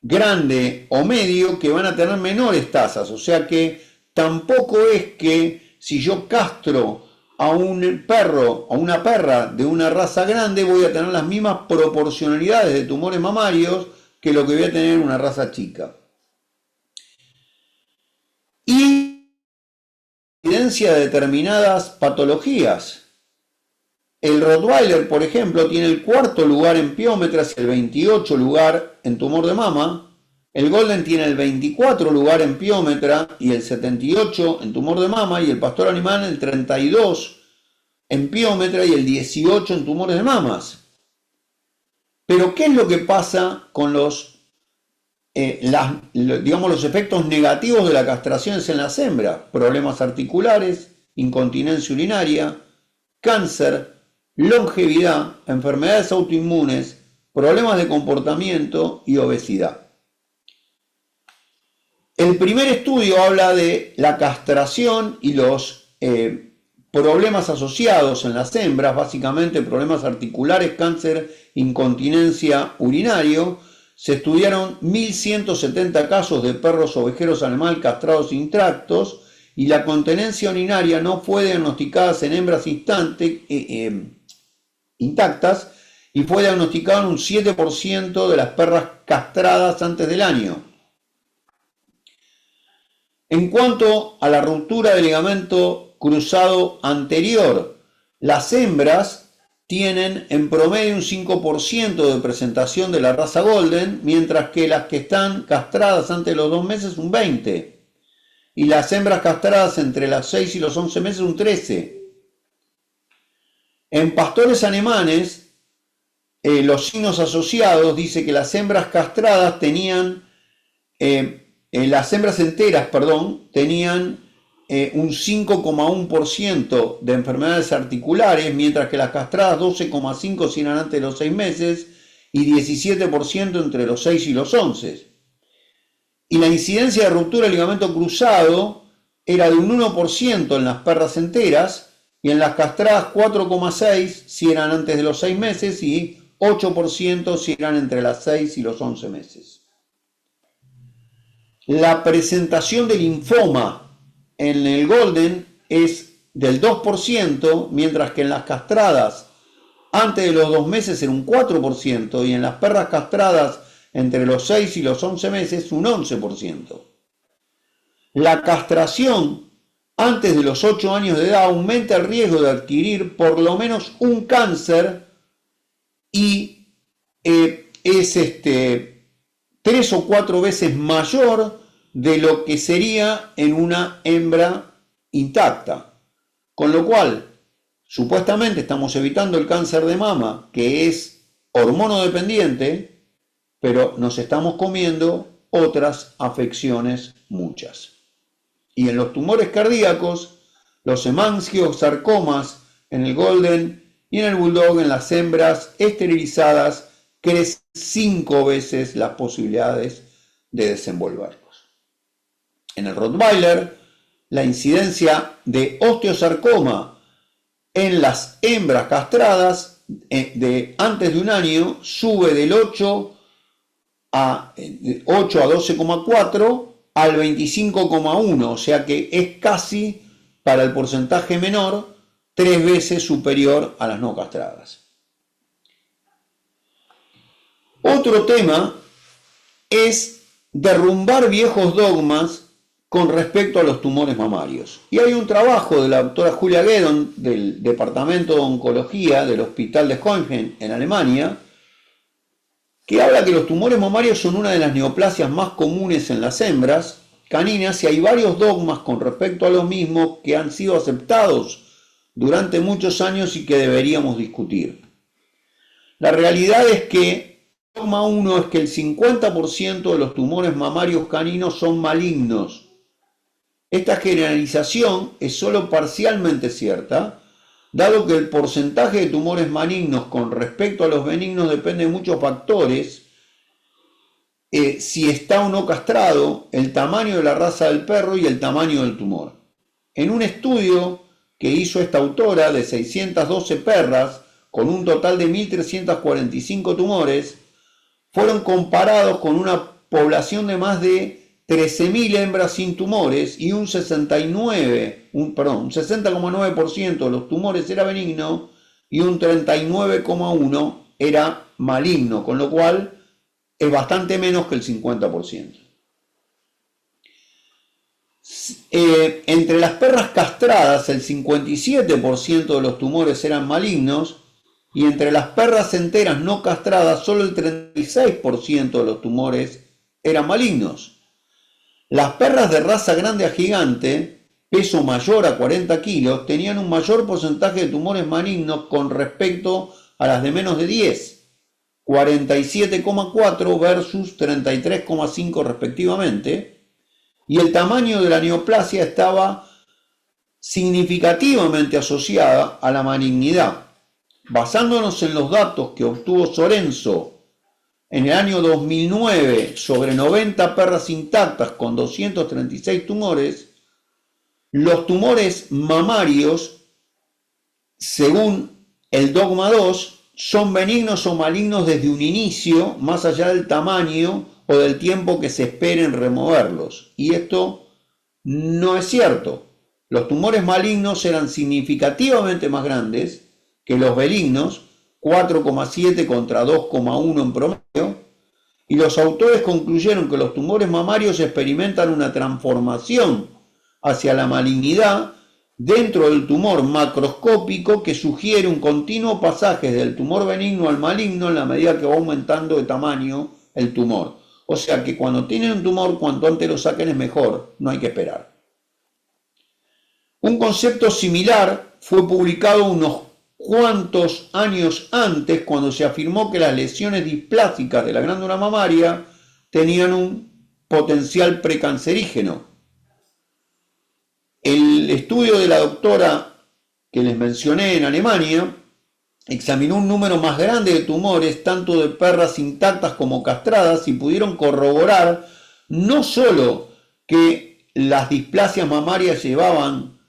Speaker 3: grande o medio, que van a tener menores tasas. O sea que tampoco es que si yo castro a un perro o una perra de una raza grande voy a tener las mismas proporcionalidades de tumores mamarios que lo que voy a tener en una raza chica. Y evidencia de determinadas patologías. El Rottweiler, por ejemplo, tiene el 4º lugar en piómetras y el 28 lugar en tumor de mama. El Golden tiene el 24 lugar en piómetra y el 78 en tumor de mama. Y el pastor alemán el 32 en piómetra y el 18 en tumores de mamas. Pero ¿qué es lo que pasa con los efectos negativos de la castración en las hembras? Problemas articulares, incontinencia urinaria, cáncer, longevidad, enfermedades autoinmunes, problemas de comportamiento y obesidad. El primer estudio habla de la castración y los problemas asociados en las hembras, básicamente problemas articulares, cáncer, incontinencia urinario. Se estudiaron 1.170 casos de perros ovejeros animal castrados intactos y la continencia urinaria no fue diagnosticada en hembras intactas y fue diagnosticado en un 7% de las perras castradas antes del año. En cuanto a la ruptura del ligamento cruzado anterior, las hembras tienen en promedio un 5% de presentación de la raza Golden, mientras que las que están castradas antes de los 2 meses un 20%, y las hembras castradas entre los 6 y los 11 meses un 13%. En pastores alemanes, los signos asociados dice que las hembras castradas tenían, las hembras enteras, tenían un 5,1% de enfermedades articulares, mientras que las castradas 12,5% si eran antes de los 6 meses y 17% entre los 6 y los 11. Y la incidencia de ruptura del ligamento cruzado era de un 1% en las perras enteras y en las castradas 4,6% si eran antes de los 6 meses y 8% si eran entre las 6 y los 11 meses. La presentación de linfoma en el Golden es del 2%, mientras que en las castradas antes de los 2 meses era un 4% y en las perras castradas entre los 6 y los 11 meses un 11%. La castración antes de los 8 años de edad aumenta el riesgo de adquirir por lo menos un cáncer y es 3 o 4 veces mayor de lo que sería en una hembra intacta. Con lo cual, supuestamente estamos evitando el cáncer de mama, que es hormonodependiente, pero nos estamos comiendo otras afecciones muchas. Y en los tumores cardíacos, los hemangiosarcomas en el Golden y en el Bulldog, en las hembras esterilizadas, crecen 5 veces las posibilidades de desenvolverlos. En el Rottweiler, la incidencia de osteosarcoma en las hembras castradas de antes de un año sube del 8 a 12,4 al 25,1, o sea que es casi, para el porcentaje menor, 3 veces superior a las no castradas. Otro tema es derrumbar viejos dogmas con respecto a los tumores mamarios. Y hay un trabajo de la doctora Julia Guedon del Departamento de Oncología del Hospital de Hohenheim en Alemania, que habla que los tumores mamarios son una de las neoplasias más comunes en las hembras caninas y hay varios dogmas con respecto a los mismos que han sido aceptados durante muchos años y que deberíamos discutir. La realidad es que el dogma 1 es que el 50% de los tumores mamarios caninos son malignos. Esta generalización es solo parcialmente cierta, dado que el porcentaje de tumores malignos con respecto a los benignos depende de muchos factores, si está o no castrado, el tamaño de la raza del perro y el tamaño del tumor. En un estudio que hizo esta autora de 612 perras con un total de 1.345 tumores, fueron comparados con una población de más de 13.000 hembras sin tumores y un 60,9% de los tumores era benigno y un 39,1% era maligno, con lo cual es bastante menos que el 50%. Entre las perras castradas el 57% de los tumores eran malignos y entre las perras enteras no castradas solo el 36% de los tumores eran malignos. Las perras de raza grande a gigante, peso mayor a 40 kilos, tenían un mayor porcentaje de tumores malignos con respecto a las de menos de 10, 47,4 versus 33,5 respectivamente, y el tamaño de la neoplasia estaba significativamente asociada a la malignidad. Basándonos en los datos que obtuvo Sorenzo en el año 2009 sobre 90 perras intactas con 236 tumores, los tumores mamarios, según el dogma 2, son benignos o malignos desde un inicio, más allá del tamaño o del tiempo que se espere en removerlos. Y esto no es cierto. Los tumores malignos eran significativamente más grandes que los benignos, 4,7 contra 2,1 en promedio, y los autores concluyeron que los tumores mamarios experimentan una transformación hacia la malignidad dentro del tumor macroscópico que sugiere un continuo pasaje del tumor benigno al maligno en la medida que va aumentando de tamaño el tumor. O sea que cuando tienen un tumor, cuanto antes lo saquen es mejor, no hay que esperar. Un concepto similar fue publicado unos cuantos años antes cuando se afirmó que las lesiones displásicas de la glándula mamaria tenían un potencial precancerígeno. El estudio de la doctora que les mencioné en Alemania examinó un número más grande de tumores, tanto de perras intactas como castradas, y pudieron corroborar no solo que las displasias mamarias llevaban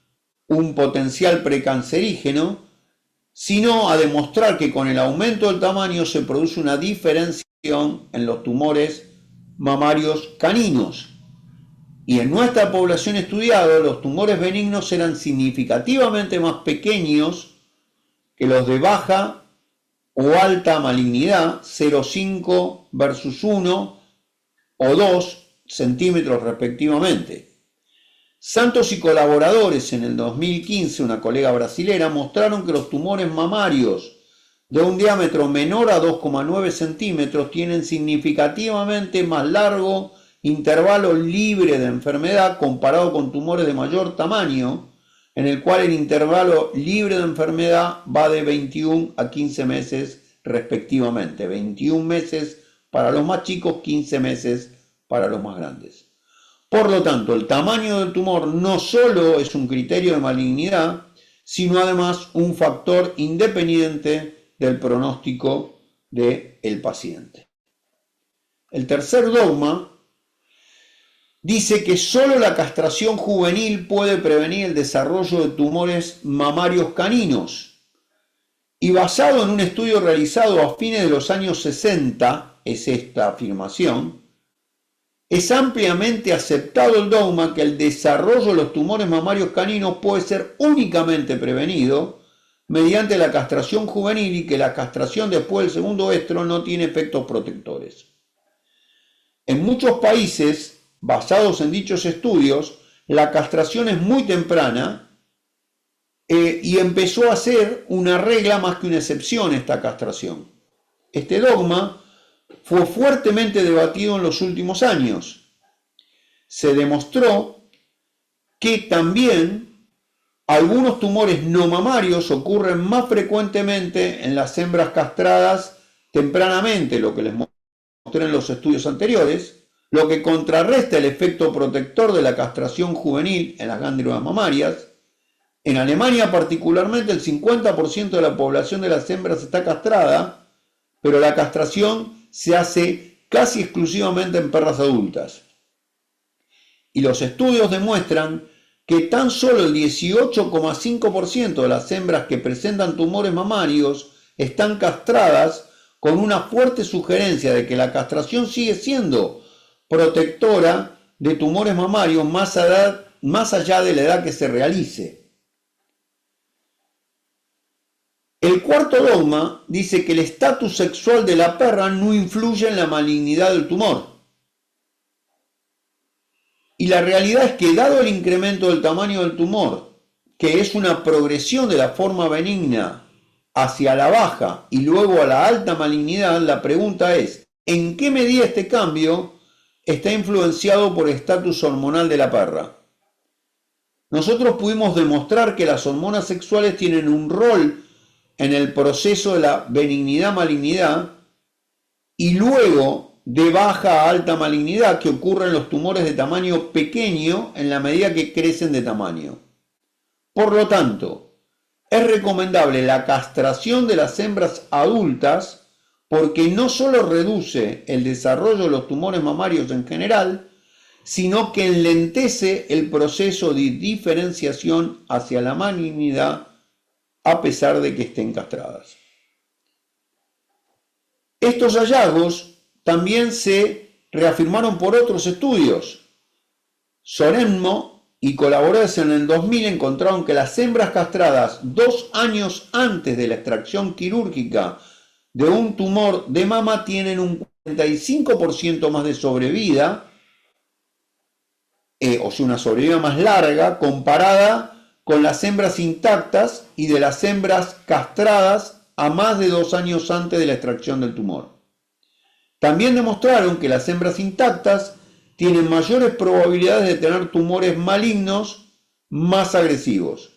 Speaker 3: un potencial precancerígeno, sino a demostrar que con el aumento del tamaño se produce una diferenciación en los tumores mamarios caninos. Y en nuestra población estudiada, los tumores benignos eran significativamente más pequeños que los de baja o alta malignidad, 0,5 versus 1 o 2 centímetros respectivamente. Santos y colaboradores en el 2015, una colega brasilera, mostraron que los tumores mamarios de un diámetro menor a 2,9 centímetros tienen significativamente más largo intervalo libre de enfermedad comparado con tumores de mayor tamaño, en el cual el intervalo libre de enfermedad va de 21 a 15 meses respectivamente. 21 meses para los más chicos, 15 meses para los más grandes. Por lo tanto, el tamaño del tumor no solo es un criterio de malignidad, sino además un factor independiente del pronóstico del paciente. El tercer dogma dice que solo la castración juvenil puede prevenir el desarrollo de tumores mamarios caninos. Y basado en un estudio realizado a fines de los años 60, es esta afirmación, es ampliamente aceptado el dogma que el desarrollo de los tumores mamarios caninos puede ser únicamente prevenido mediante la castración juvenil y que la castración después del segundo estro no tiene efectos protectores. En muchos países, basados en dichos estudios, la castración es muy temprana y empezó a ser una regla más que una excepción esta castración. Este dogma fue fuertemente debatido en los últimos años. Se demostró que también algunos tumores no mamarios ocurren más frecuentemente en las hembras castradas tempranamente, lo que les mostré en los estudios anteriores, lo que contrarresta el efecto protector de la castración juvenil en las glándulas mamarias. En Alemania particularmente el 50% de la población de las hembras está castrada, pero la castración se hace casi exclusivamente en perras adultas. Y los estudios demuestran que tan solo el 18,5% de las hembras que presentan tumores mamarios están castradas, con una fuerte sugerencia de que la castración sigue siendo protectora de tumores mamarios más allá de la edad que se realice. El cuarto dogma dice que el estatus sexual de la perra no influye en la malignidad del tumor. Y la realidad es que dado el incremento del tamaño del tumor, que es una progresión de la forma benigna hacia la baja y luego a la alta malignidad, la pregunta es, ¿en qué medida este cambio está influenciado por el estatus hormonal de la perra? Nosotros pudimos demostrar que las hormonas sexuales tienen un rol en el proceso de la benignidad-malignidad y luego de baja a alta malignidad que ocurre en los tumores de tamaño pequeño en la medida que crecen de tamaño. Por lo tanto, es recomendable la castración de las hembras adultas porque no solo reduce el desarrollo de los tumores mamarios en general, sino que enlentece el proceso de diferenciación hacia la malignidad a pesar de que estén castradas. Estos hallazgos también se reafirmaron por otros estudios. Soremmo y colaboradores en el 2000 encontraron que las hembras castradas 2 años antes de la extracción quirúrgica de un tumor de mama tienen un 45% más de sobrevida, o sea, una sobrevida más larga comparada con las hembras intactas y de las hembras castradas a más de 2 años antes de la extracción del tumor. También demostraron que las hembras intactas tienen mayores probabilidades de tener tumores malignos más agresivos.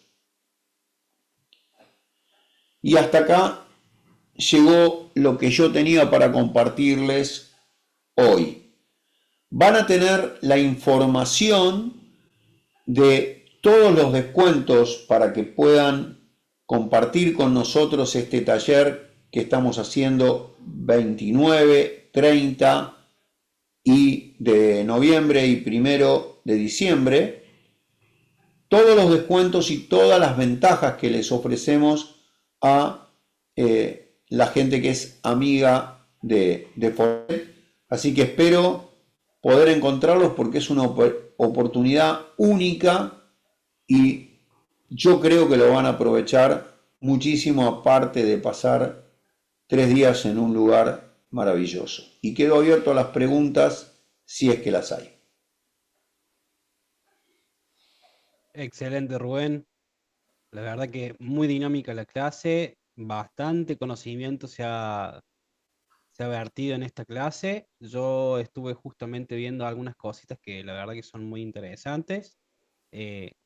Speaker 3: Y hasta acá llegó lo que yo tenía para compartirles hoy. Van a tener la información de todos los descuentos para que puedan compartir con nosotros este taller que estamos haciendo 29, 30 y de noviembre y 1 de diciembre. Todos los descuentos y todas las ventajas que les ofrecemos a la gente que es amiga de Forvet. Así que espero poder encontrarlos porque es una oportunidad única y yo creo que lo van a aprovechar muchísimo, aparte de pasar 3 días en un lugar maravilloso. Y quedo abierto a las preguntas si es que las hay.
Speaker 2: Excelente, Rubén. La verdad que muy dinámica la clase, bastante conocimiento se ha vertido en esta clase. Yo estuve justamente viendo algunas cositas que la verdad que son muy interesantes.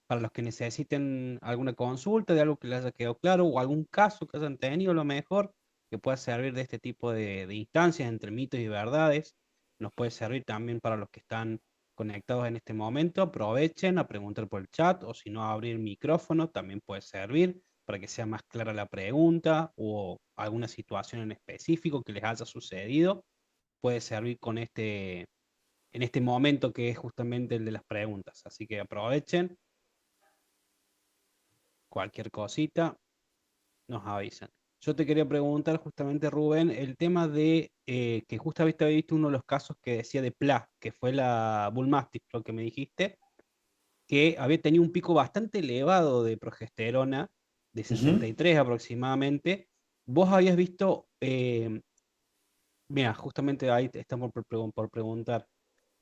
Speaker 2: Para los que necesiten alguna consulta de algo que les haya quedado claro o algún caso que hayan tenido, a lo mejor que pueda servir de este tipo de instancias entre mitos y verdades, nos puede servir también para los que están conectados en este momento. Aprovechen a preguntar por el chat o si no, abrir el micrófono también puede servir para que sea más clara la pregunta o alguna situación en específico que les haya sucedido. Puede servir con en este momento que es justamente el de las preguntas. Así que aprovechen, cualquier cosita, nos avisan. Yo te quería preguntar justamente, Rubén, el tema de que justamente había visto uno de los casos que decía de PLA, que fue la Bull Mastiff, lo que me dijiste, que había tenido un pico bastante elevado de progesterona, de
Speaker 3: Ujú.
Speaker 2: 63 aproximadamente. Vos habías visto, mira, justamente ahí te estamos por preguntar.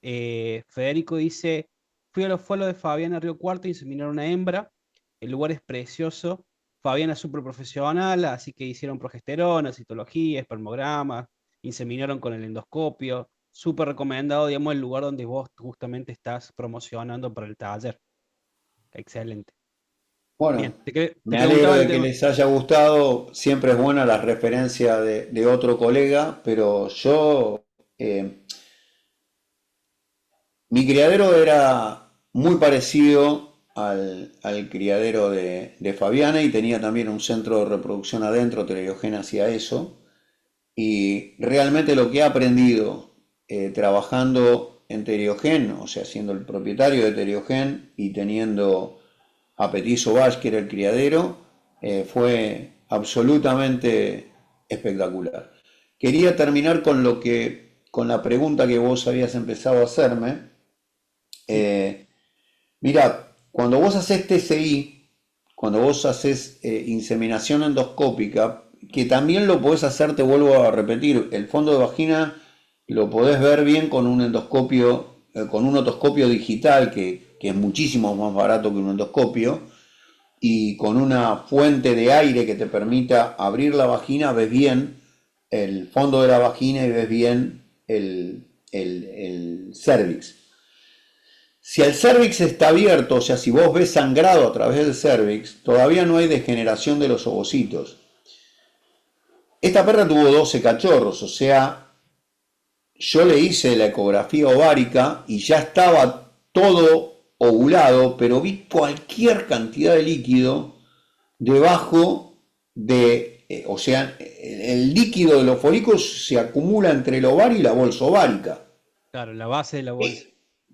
Speaker 2: Federico dice, fue a lo de Fabiana Río Cuarto, inseminaron una hembra, el lugar es precioso, Fabiana es súper profesional, así que hicieron progesterona, citología, espermogramas, inseminaron con el endoscopio, súper recomendado, digamos, el lugar donde vos justamente estás promocionando para el taller. Excelente.
Speaker 3: Bueno,
Speaker 2: Bien, te
Speaker 3: me alegro
Speaker 2: preguntaba el
Speaker 3: de que
Speaker 2: tema.
Speaker 3: les haya gustado. Siempre es buena la referencia de otro colega, pero yo, eh, mi criadero era muy parecido al criadero de Fabiana y tenía también un centro de reproducción adentro, Teleogen hacía eso. Y realmente lo que he aprendido trabajando en Teriogen, o sea, siendo el propietario de Teriogen y teniendo a Petit Sauvage, que era el criadero, fue absolutamente espectacular. Quería terminar con la pregunta que vos habías empezado a hacerme.
Speaker 2: Sí,
Speaker 3: Eh, Mira, cuando vos haces TCI, cuando vos haces inseminación endoscópica, que también lo podés hacer, te vuelvo a repetir, el fondo de vagina lo podés ver bien con un endoscopio, con un otoscopio digital que es muchísimo más barato que un endoscopio, y con una fuente de aire que te permita abrir la vagina, ves bien el fondo de la vagina y ves bien el cervix. Si el cervix está abierto, o sea, si vos ves sangrado a través del cervix, todavía no hay degeneración de los ovocitos. Esta perra tuvo 12 cachorros, o sea, yo le hice la ecografía ovárica y ya estaba todo ovulado, pero vi cualquier cantidad de líquido debajo o sea, el líquido de los folículos se acumula entre el ovario y la bolsa ovárica.
Speaker 2: claro, la base de la bolsa.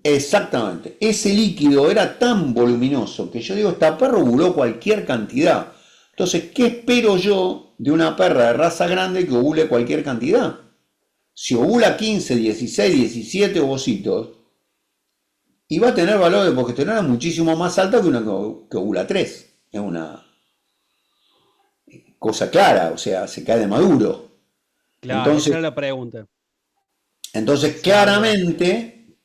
Speaker 3: Exactamente. Ese líquido era tan voluminoso que yo digo, esta perra ovuló cualquier cantidad. Entonces, ¿qué espero yo de una perra de raza grande que ovule cualquier cantidad? Si ovula 15, 16, 17 ovocitos, y va a tener valor de progesterona muchísimo más alta que una que ovula 3. Es una cosa clara, o sea, se cae de maduro.
Speaker 2: Claro, esa
Speaker 3: Entonces,
Speaker 2: era la pregunta.
Speaker 3: entonces
Speaker 2: Si había.
Speaker 3: claramente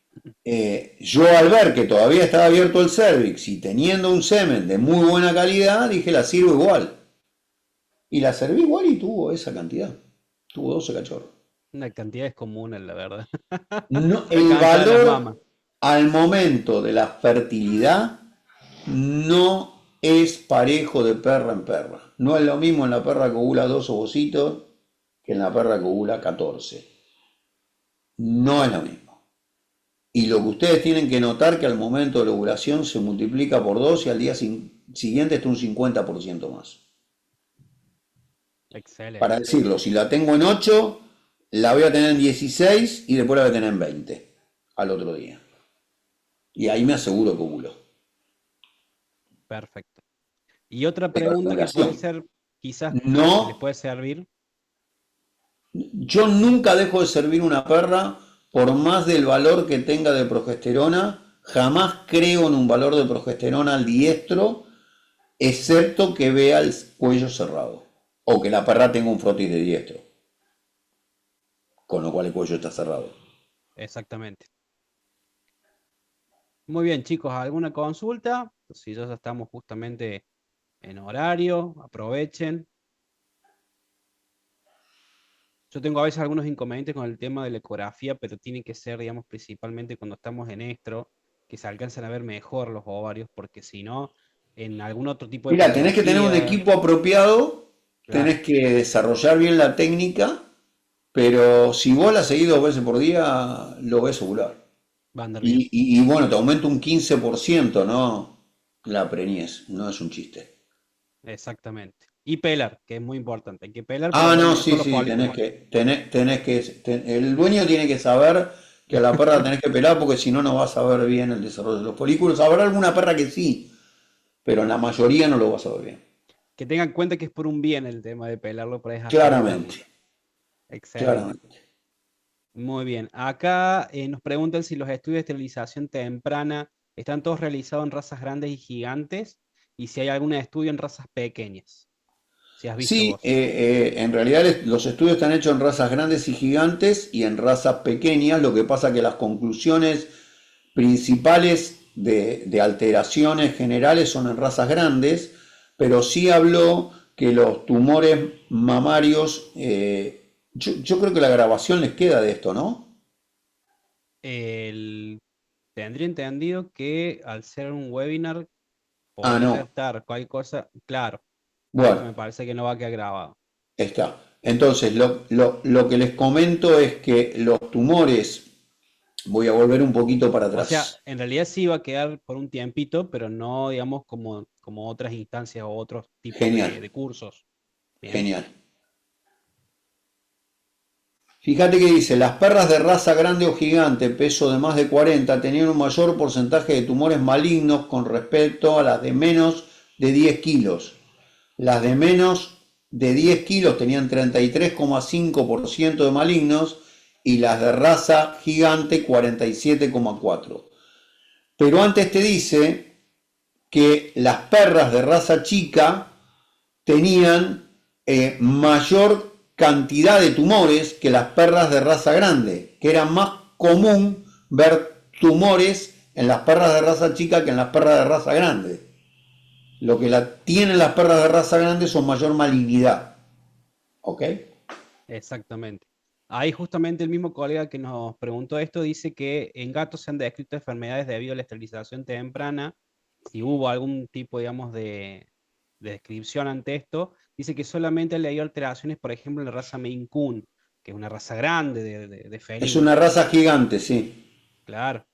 Speaker 3: yo al ver que todavía estaba abierto el cervix y teniendo un semen de muy buena calidad, dije la sirvo igual. Y la serví igual y tuvo esa cantidad. Tuvo 12 cachorros.
Speaker 2: Una cantidad descomunal, la verdad.
Speaker 3: No,
Speaker 2: Le
Speaker 3: el
Speaker 2: alcanza a las
Speaker 3: valor
Speaker 2: mamas.
Speaker 3: al momento de la fertilidad no es parejo de perra en perra. No es lo mismo en la perra que ovula 2 ovocitos que en la perra que ovula 14. No es lo mismo. Y lo que ustedes tienen que notar que al momento de la ovulación se multiplica por 2 y al día siguiente está un 50% más. Para
Speaker 2: Excelente.
Speaker 3: decirlo, si la tengo en 8 la voy a tener en 16 y después la voy a tener en 20 al otro día. Y ahí me aseguro que ovulo.
Speaker 2: Perfecto. Y otra
Speaker 3: Pero la
Speaker 2: pregunta que puede
Speaker 3: ovulación.
Speaker 2: ser, quizás que les
Speaker 3: No,
Speaker 2: puede servir.
Speaker 3: yo nunca dejo de servir una perra por más del valor que tenga de progesterona. Jamás creo en un valor de progesterona al diestro, excepto que vea el cuello cerrado. O que la perra tenga un frotis de diestro, con lo cual el cuello está cerrado.
Speaker 2: Exactamente. Muy bien, chicos, ¿alguna consulta? Si ya estamos justamente en horario, aprovechen. Yo tengo a veces algunos inconvenientes con el tema de la ecografía, pero tiene que ser, digamos, principalmente cuando estamos en estro, que se alcancen a ver mejor los ovarios, porque si no, en algún otro tipo de
Speaker 3: Mira, tenés que tener un
Speaker 2: patología,
Speaker 3: equipo apropiado,
Speaker 2: claro,
Speaker 3: tenés que desarrollar bien la técnica, pero si vos la seguís 2 veces por día, lo ves ovular.
Speaker 2: va a andar bien.
Speaker 3: Y bueno, te aumenta un 15%, ¿no? La preñez, no es un chiste.
Speaker 2: Exactamente. Y pelar, que es muy importante. Hay que pelar para
Speaker 3: Ah,
Speaker 2: ver
Speaker 3: no,
Speaker 2: mejor
Speaker 3: sí,
Speaker 2: los
Speaker 3: sí,
Speaker 2: folículos.
Speaker 3: el dueño tiene que saber que a la perra la tenés que pelar porque si no, no vas a ver bien el desarrollo de los folículos. Habrá alguna perra que sí, pero en la mayoría no lo vas a ver bien.
Speaker 2: Que tengan en cuenta que es por un bien el tema de pelarlo, pero es absolutamente.
Speaker 3: Claramente,
Speaker 2: Excelente.
Speaker 3: claramente.
Speaker 2: Muy bien. Acá nos preguntan si los estudios de esterilización temprana están todos realizados en razas grandes y gigantes y si hay algún estudio en razas pequeñas. Si has visto
Speaker 3: Sí,
Speaker 2: vos.
Speaker 3: en realidad los estudios están hechos en razas grandes y gigantes y en razas pequeñas. Lo que pasa que las conclusiones principales de alteraciones generales son en razas grandes, pero sí habló que los tumores mamarios, yo creo que la grabación les queda de esto, ¿no?
Speaker 2: El- Tendría entendido que al ser un webinar
Speaker 3: Ah,
Speaker 2: podría
Speaker 3: no.
Speaker 2: estar cualquier cosa. Claro, esto
Speaker 3: Bueno,
Speaker 2: me parece que no va a quedar grabado.
Speaker 3: está. Entonces, lo que les comento es que los tumores, voy a volver un poquito para
Speaker 2: O sea,
Speaker 3: atrás.
Speaker 2: en realidad sí va a quedar por un tiempito, pero no, digamos, como otras instancias o otros tipos
Speaker 3: Genial,
Speaker 2: de cursos. Bien.
Speaker 3: genial. Fíjate que dice, las perras de raza grande o gigante, peso de más de 40, tenían un mayor porcentaje de tumores malignos con respecto a las de menos de 10 kilos. Las de menos de 10 kilos tenían 33,5% de malignos y las de raza gigante 47,4%. Pero antes te dice que las perras de raza chica tenían mayor cantidad de tumores que las perras de raza grande, que era más común ver tumores en las perras de raza chica que en las perras de raza grande. Lo que tienen las perras de raza grande son mayor malignidad. ¿Ok?
Speaker 2: Exactamente. Ahí justamente el mismo colega que nos preguntó esto dice que en gatos se han descrito enfermedades debido a la esterilización temprana. Si hubo algún tipo, digamos, de descripción ante esto, dice que solamente le dio alteraciones, por ejemplo, en la raza Maine Coon, que es una raza grande de
Speaker 3: Es una
Speaker 2: felinos.
Speaker 3: raza gigante, sí.
Speaker 2: Claro,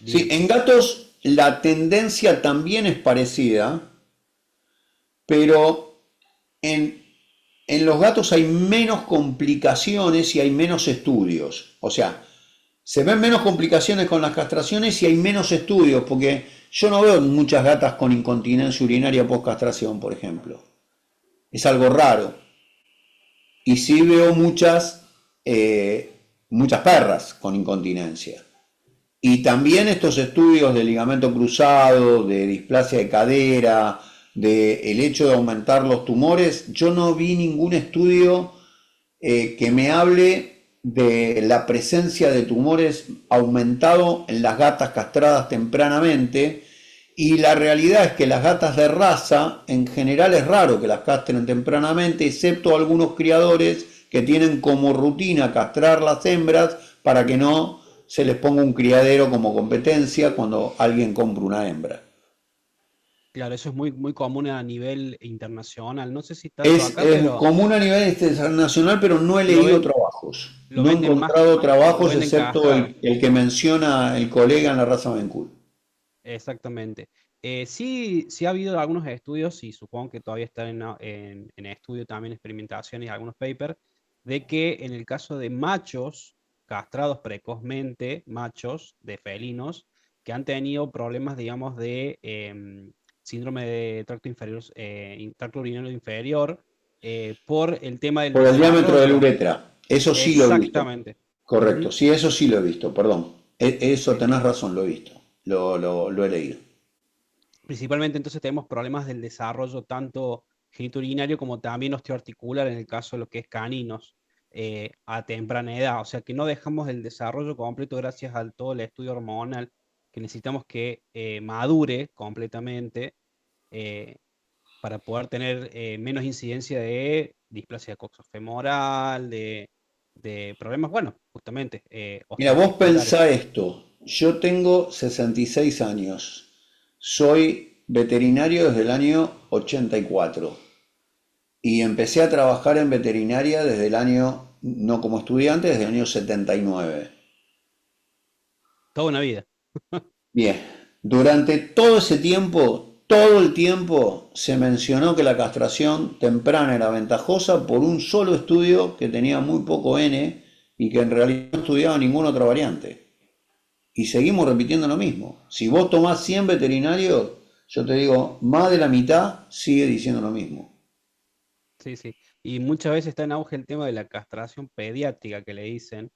Speaker 3: Sí,
Speaker 2: bien.
Speaker 3: en gatos la tendencia también es parecida, pero en, en los gatos hay menos complicaciones y hay menos estudios. O sea, se ven menos complicaciones con las castraciones y hay menos estudios, porque yo no veo muchas gatas con incontinencia urinaria post castración, por ejemplo. Es algo raro. Y sí veo muchas perras con incontinencia. Y también estos estudios de ligamento cruzado, de displasia de cadera, de el hecho de aumentar los tumores, yo no vi ningún estudio que me hable de la presencia de tumores aumentado en las gatas castradas tempranamente. Y la realidad es que las gatas de raza, en general es raro que las castren tempranamente, excepto algunos criadores que tienen como rutina castrar las hembras para que no se les ponga un criadero como competencia cuando alguien compra una hembra.
Speaker 2: Claro, eso es muy, muy común a nivel internacional. No sé si tanto
Speaker 3: Es
Speaker 2: acá, pero
Speaker 3: común a nivel internacional, pero no he
Speaker 2: lo
Speaker 3: leído
Speaker 2: ven,
Speaker 3: trabajos.
Speaker 2: lo
Speaker 3: No he
Speaker 2: venden más,
Speaker 3: encontrado
Speaker 2: lo
Speaker 3: trabajos
Speaker 2: venden
Speaker 3: excepto
Speaker 2: cascada.
Speaker 3: el que menciona el colega en la raza Bencool.
Speaker 2: Exactamente. Sí, sí ha habido algunos estudios, y supongo que todavía están en estudio también, experimentaciones y algunos papers, de que en el caso de machos castrados precozmente, machos de felinos, que han tenido problemas, digamos, de síndrome de tracto inferior, tracto urinario inferior, por el tema del
Speaker 3: Por el diámetro de la
Speaker 2: desarrollo.
Speaker 3: uretra. Eso sí lo he visto.
Speaker 2: Exactamente.
Speaker 3: Correcto.
Speaker 2: Ujú.
Speaker 3: Sí, eso sí lo he visto. Perdón. Eso
Speaker 2: Sí.
Speaker 3: tenés razón, lo he visto. Lo he leído.
Speaker 2: Principalmente entonces tenemos problemas del desarrollo tanto genitourinario como también osteoarticular en el caso de lo que es caninos a temprana edad. O sea que no dejamos el desarrollo completo gracias a todo el estudio hormonal que necesitamos que madure completamente eh, para poder tener menos incidencia de displasia coxofemoral, de problemas, bueno, justamente
Speaker 3: Mira, vos
Speaker 2: osteoarticulares.
Speaker 3: pensá esto. Yo tengo 66 años. Soy veterinario desde el año 84 y empecé a trabajar en veterinaria desde el año, no como estudiante, desde el año 79.
Speaker 2: Toda una vida.
Speaker 3: Bien, durante todo ese tiempo, todo el tiempo, se mencionó que la castración temprana era ventajosa por un solo estudio que tenía muy poco N y que en realidad no estudiaba ninguna otra variante. Y seguimos repitiendo lo mismo. Si vos tomás 100 veterinarios, yo te digo, más de la mitad sigue diciendo lo mismo.
Speaker 2: Sí, sí. Y muchas veces está en auge el tema de la castración pediátrica que le dicen,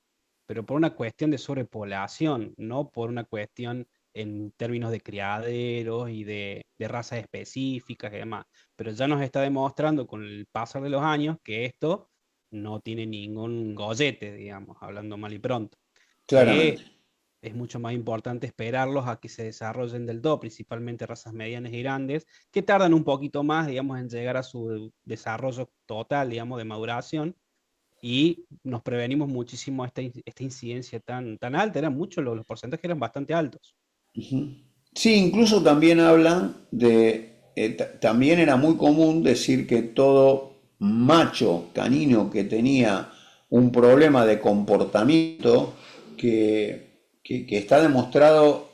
Speaker 2: pero por una cuestión de sobrepoblación, no por una cuestión en términos de criaderos y de razas específicas y demás. Pero ya nos está demostrando con el pasar de los años que esto no tiene ningún gollete, digamos, hablando mal y pronto. Que
Speaker 3: Claramente.
Speaker 2: es mucho más importante esperarlos a que se desarrollen del todo, principalmente razas medianas y grandes, que tardan un poquito más, digamos, en llegar a su desarrollo total, digamos, de maduración, y nos prevenimos muchísimo esta incidencia tan alta, eran muchos, los porcentajes eran bastante altos.
Speaker 3: Ujú. Sí, incluso también hablan de, también era muy común decir que todo macho canino que tenía un problema de comportamiento que está demostrado,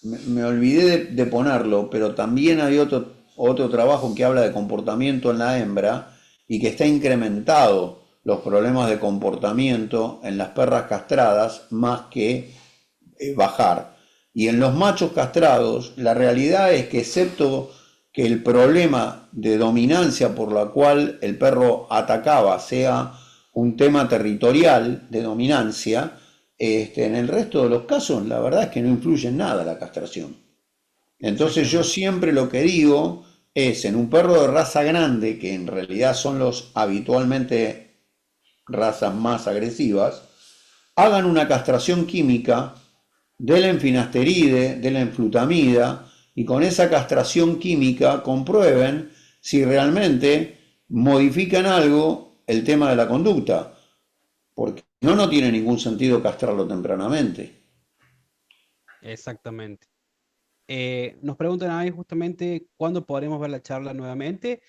Speaker 3: me olvidé de ponerlo, pero también hay otro trabajo que habla de comportamiento en la hembra y que está incrementado los problemas de comportamiento en las perras castradas más que bajar. Y en los machos castrados, la realidad es que excepto que el problema de dominancia por la cual el perro atacaba sea un tema territorial de dominancia, en el resto de los casos la verdad es que no influye en nada la castración. Entonces yo
Speaker 2: Exactamente.
Speaker 3: siempre lo que digo es en un perro de raza grande, que en realidad son los habitualmente razas más agresivas, hagan una castración química de la enfinasteride, de la enflutamida, y con esa castración química comprueben si realmente modifican algo el tema de la conducta, porque no tiene ningún sentido castrarlo tempranamente.
Speaker 2: Exactamente. Nos preguntan ahí justamente cuándo podremos ver la charla nuevamente.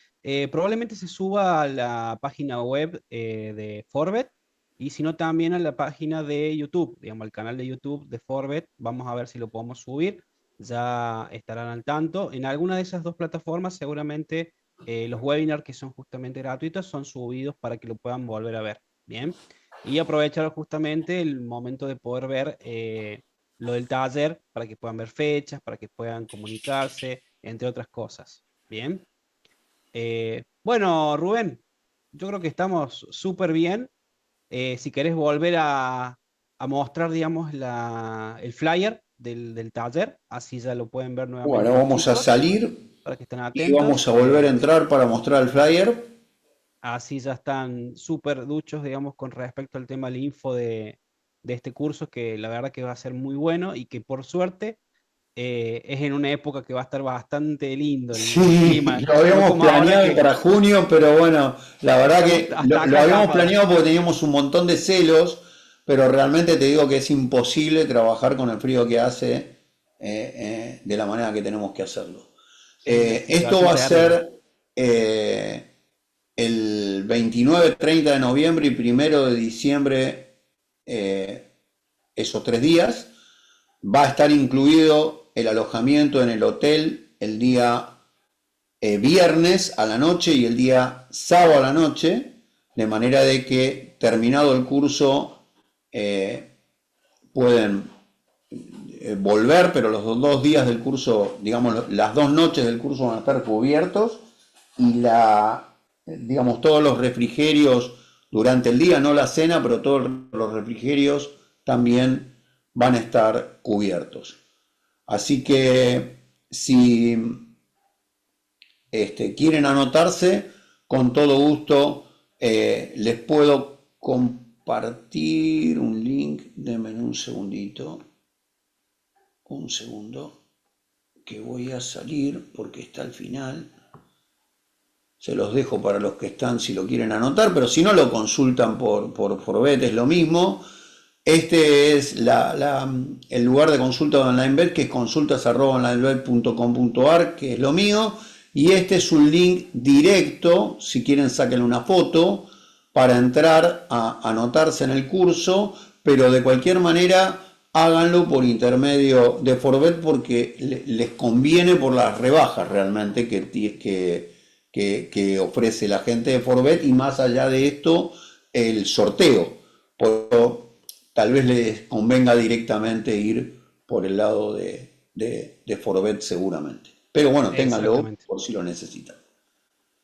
Speaker 2: Probablemente se suba a la página web de Forbet y si no también a la página de YouTube, digamos, al canal de YouTube de Forbet. Vamos a ver si lo podemos subir. Ya estarán al tanto. En alguna de esas dos plataformas seguramente los webinars que son justamente gratuitos son subidos para que lo puedan volver a ver. Bien. Y aprovechar justamente el momento de poder ver lo del taller para que puedan ver fechas, para que puedan comunicarse, entre otras cosas. Bien. Bueno, Rubén, yo creo que estamos súper bien. Si querés volver a mostrar, digamos, el flyer del taller, así ya lo pueden ver
Speaker 3: Bueno,
Speaker 2: nuevamente los
Speaker 3: vamos a
Speaker 2: chicos,
Speaker 3: salir
Speaker 2: para que estén
Speaker 3: y vamos
Speaker 2: atentos.
Speaker 3: a volver a entrar para mostrar el flyer.
Speaker 2: Así ya están súper duchos, digamos, con respecto al tema del info de este curso, que la verdad que va a ser muy bueno y que por suerte es en una época que va a estar bastante lindo el
Speaker 3: Sí,
Speaker 2: clima,
Speaker 3: lo
Speaker 2: no
Speaker 3: habíamos
Speaker 2: como ahora
Speaker 3: planeado
Speaker 2: que
Speaker 3: para junio, pero bueno, la verdad
Speaker 2: estamos
Speaker 3: que
Speaker 2: hasta
Speaker 3: lo
Speaker 2: acá
Speaker 3: habíamos
Speaker 2: capaz.
Speaker 3: planeado porque teníamos un montón de celos, pero realmente te digo que es imposible trabajar con el frío que hace de la manera que tenemos que hacerlo.
Speaker 2: Es una
Speaker 3: Esto
Speaker 2: situación
Speaker 3: va a
Speaker 2: terrible.
Speaker 3: ser el 29-30 de noviembre y 1 de diciembre, eh, esos 3 días. Va a estar incluido el alojamiento en el hotel el día viernes a la noche y el día sábado a la noche, de manera de que terminado el curso pueden volver, pero los 2 días del curso, digamos, las 2 noches del curso van a estar cubiertos y digamos, todos los refrigerios durante el día, no la cena, pero todos los refrigerios también van a estar cubiertos. Así que si quieren anotarse, con todo gusto les puedo compartir un link. Denme un segundo, que voy a salir porque está al final. Se los dejo para los que están si lo quieren anotar, pero si no lo consultan por Forbet, es lo mismo. Este es el lugar de consulta de OnlineBet, que es consultas@onlinebet.com.ar, que es lo mío. Y este es un link directo, si quieren saquen una foto, para entrar a anotarse en el curso, pero de cualquier manera háganlo por intermedio de Forbet porque les conviene por las rebajas realmente que ofrece la gente de Forbet, y más allá de esto el sorteo. Tal vez les convenga directamente ir por el lado de Forbet seguramente. Pero bueno, ténganlo
Speaker 2: Exactamente.
Speaker 3: por si lo necesitan.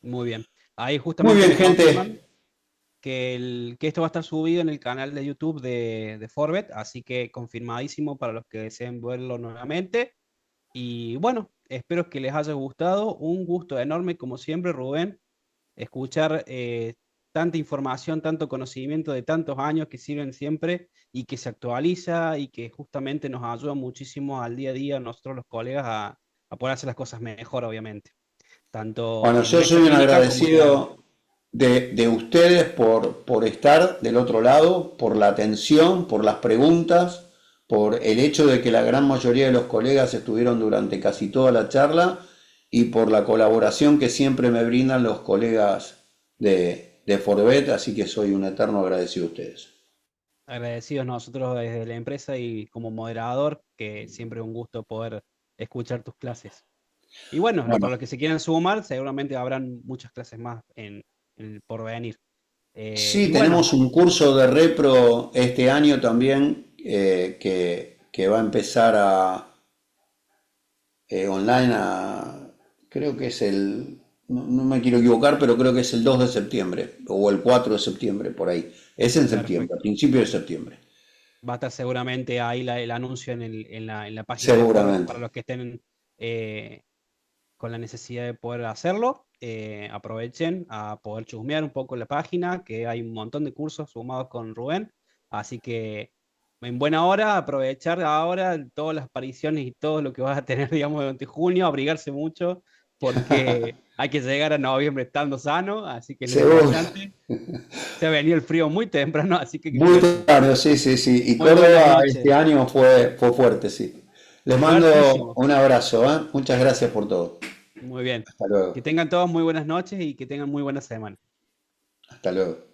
Speaker 2: Muy bien. Ahí
Speaker 3: Muy
Speaker 2: justamente
Speaker 3: bien,
Speaker 2: me confirman
Speaker 3: gente.
Speaker 2: que esto va a estar subido en el canal de YouTube de Forbet, así que confirmadísimo para los que deseen verlo nuevamente. Y bueno, espero que les haya gustado. Un gusto enorme, como siempre, Rubén, escuchar tanta información, tanto conocimiento de tantos años que sirven siempre y que se actualiza y que justamente nos ayuda muchísimo al día a día, nosotros los colegas, a poder hacer las cosas mejor, obviamente, tanto
Speaker 3: Bueno,
Speaker 2: en
Speaker 3: yo
Speaker 2: nuestra
Speaker 3: soy un
Speaker 2: clínica como en la...
Speaker 3: agradecido de ustedes por estar del otro lado, por la atención, por las preguntas, por el hecho de que la gran mayoría de los colegas estuvieron durante casi toda la charla y por la colaboración que siempre me brindan los colegas de Forbet, así que soy un eterno agradecido a ustedes.
Speaker 2: Agradecidos nosotros desde la empresa y como moderador, que siempre es un gusto poder escuchar tus clases. Y bueno,
Speaker 3: Bueno,
Speaker 2: para los que se quieran sumar, seguramente habrán muchas clases más en el porvenir.
Speaker 3: sí,
Speaker 2: Y bueno,
Speaker 3: tenemos un curso de repro este año también que va a empezar online creo que es no me quiero equivocar, pero creo que es el 2 de septiembre o el 4 de septiembre, por ahí. Es en septiembre, a
Speaker 2: perfecto.
Speaker 3: principios de septiembre,
Speaker 2: Va a estar seguramente ahí el anuncio en la página de Forbes
Speaker 3: seguramente.
Speaker 2: para los que estén con la necesidad de poder hacerlo. Aprovechen a poder chusmear un poco la página, que hay un montón de cursos sumados con Rubén. Así que en buena hora, aprovechar ahora todas las apariciones y todo lo que vas a tener, digamos, durante junio, abrigarse mucho, porque hay que llegar a noviembre estando sano, así que es lo
Speaker 3: Seguro.
Speaker 2: importante. Se ha venido el frío muy temprano, así que hay que
Speaker 3: Muy
Speaker 2: cuidarse mucho.
Speaker 3: tarde, sí, sí, sí. Y
Speaker 2: Muy buenas
Speaker 3: Córdoba este
Speaker 2: noches.
Speaker 3: año fue fuerte, sí. Les mando
Speaker 2: Fuertísimo.
Speaker 3: un abrazo, ¿eh? Muchas gracias por todo.
Speaker 2: Muy bien.
Speaker 3: Hasta
Speaker 2: Que
Speaker 3: luego.
Speaker 2: tengan todos muy buenas noches y que tengan muy buena semana.
Speaker 3: Hasta luego.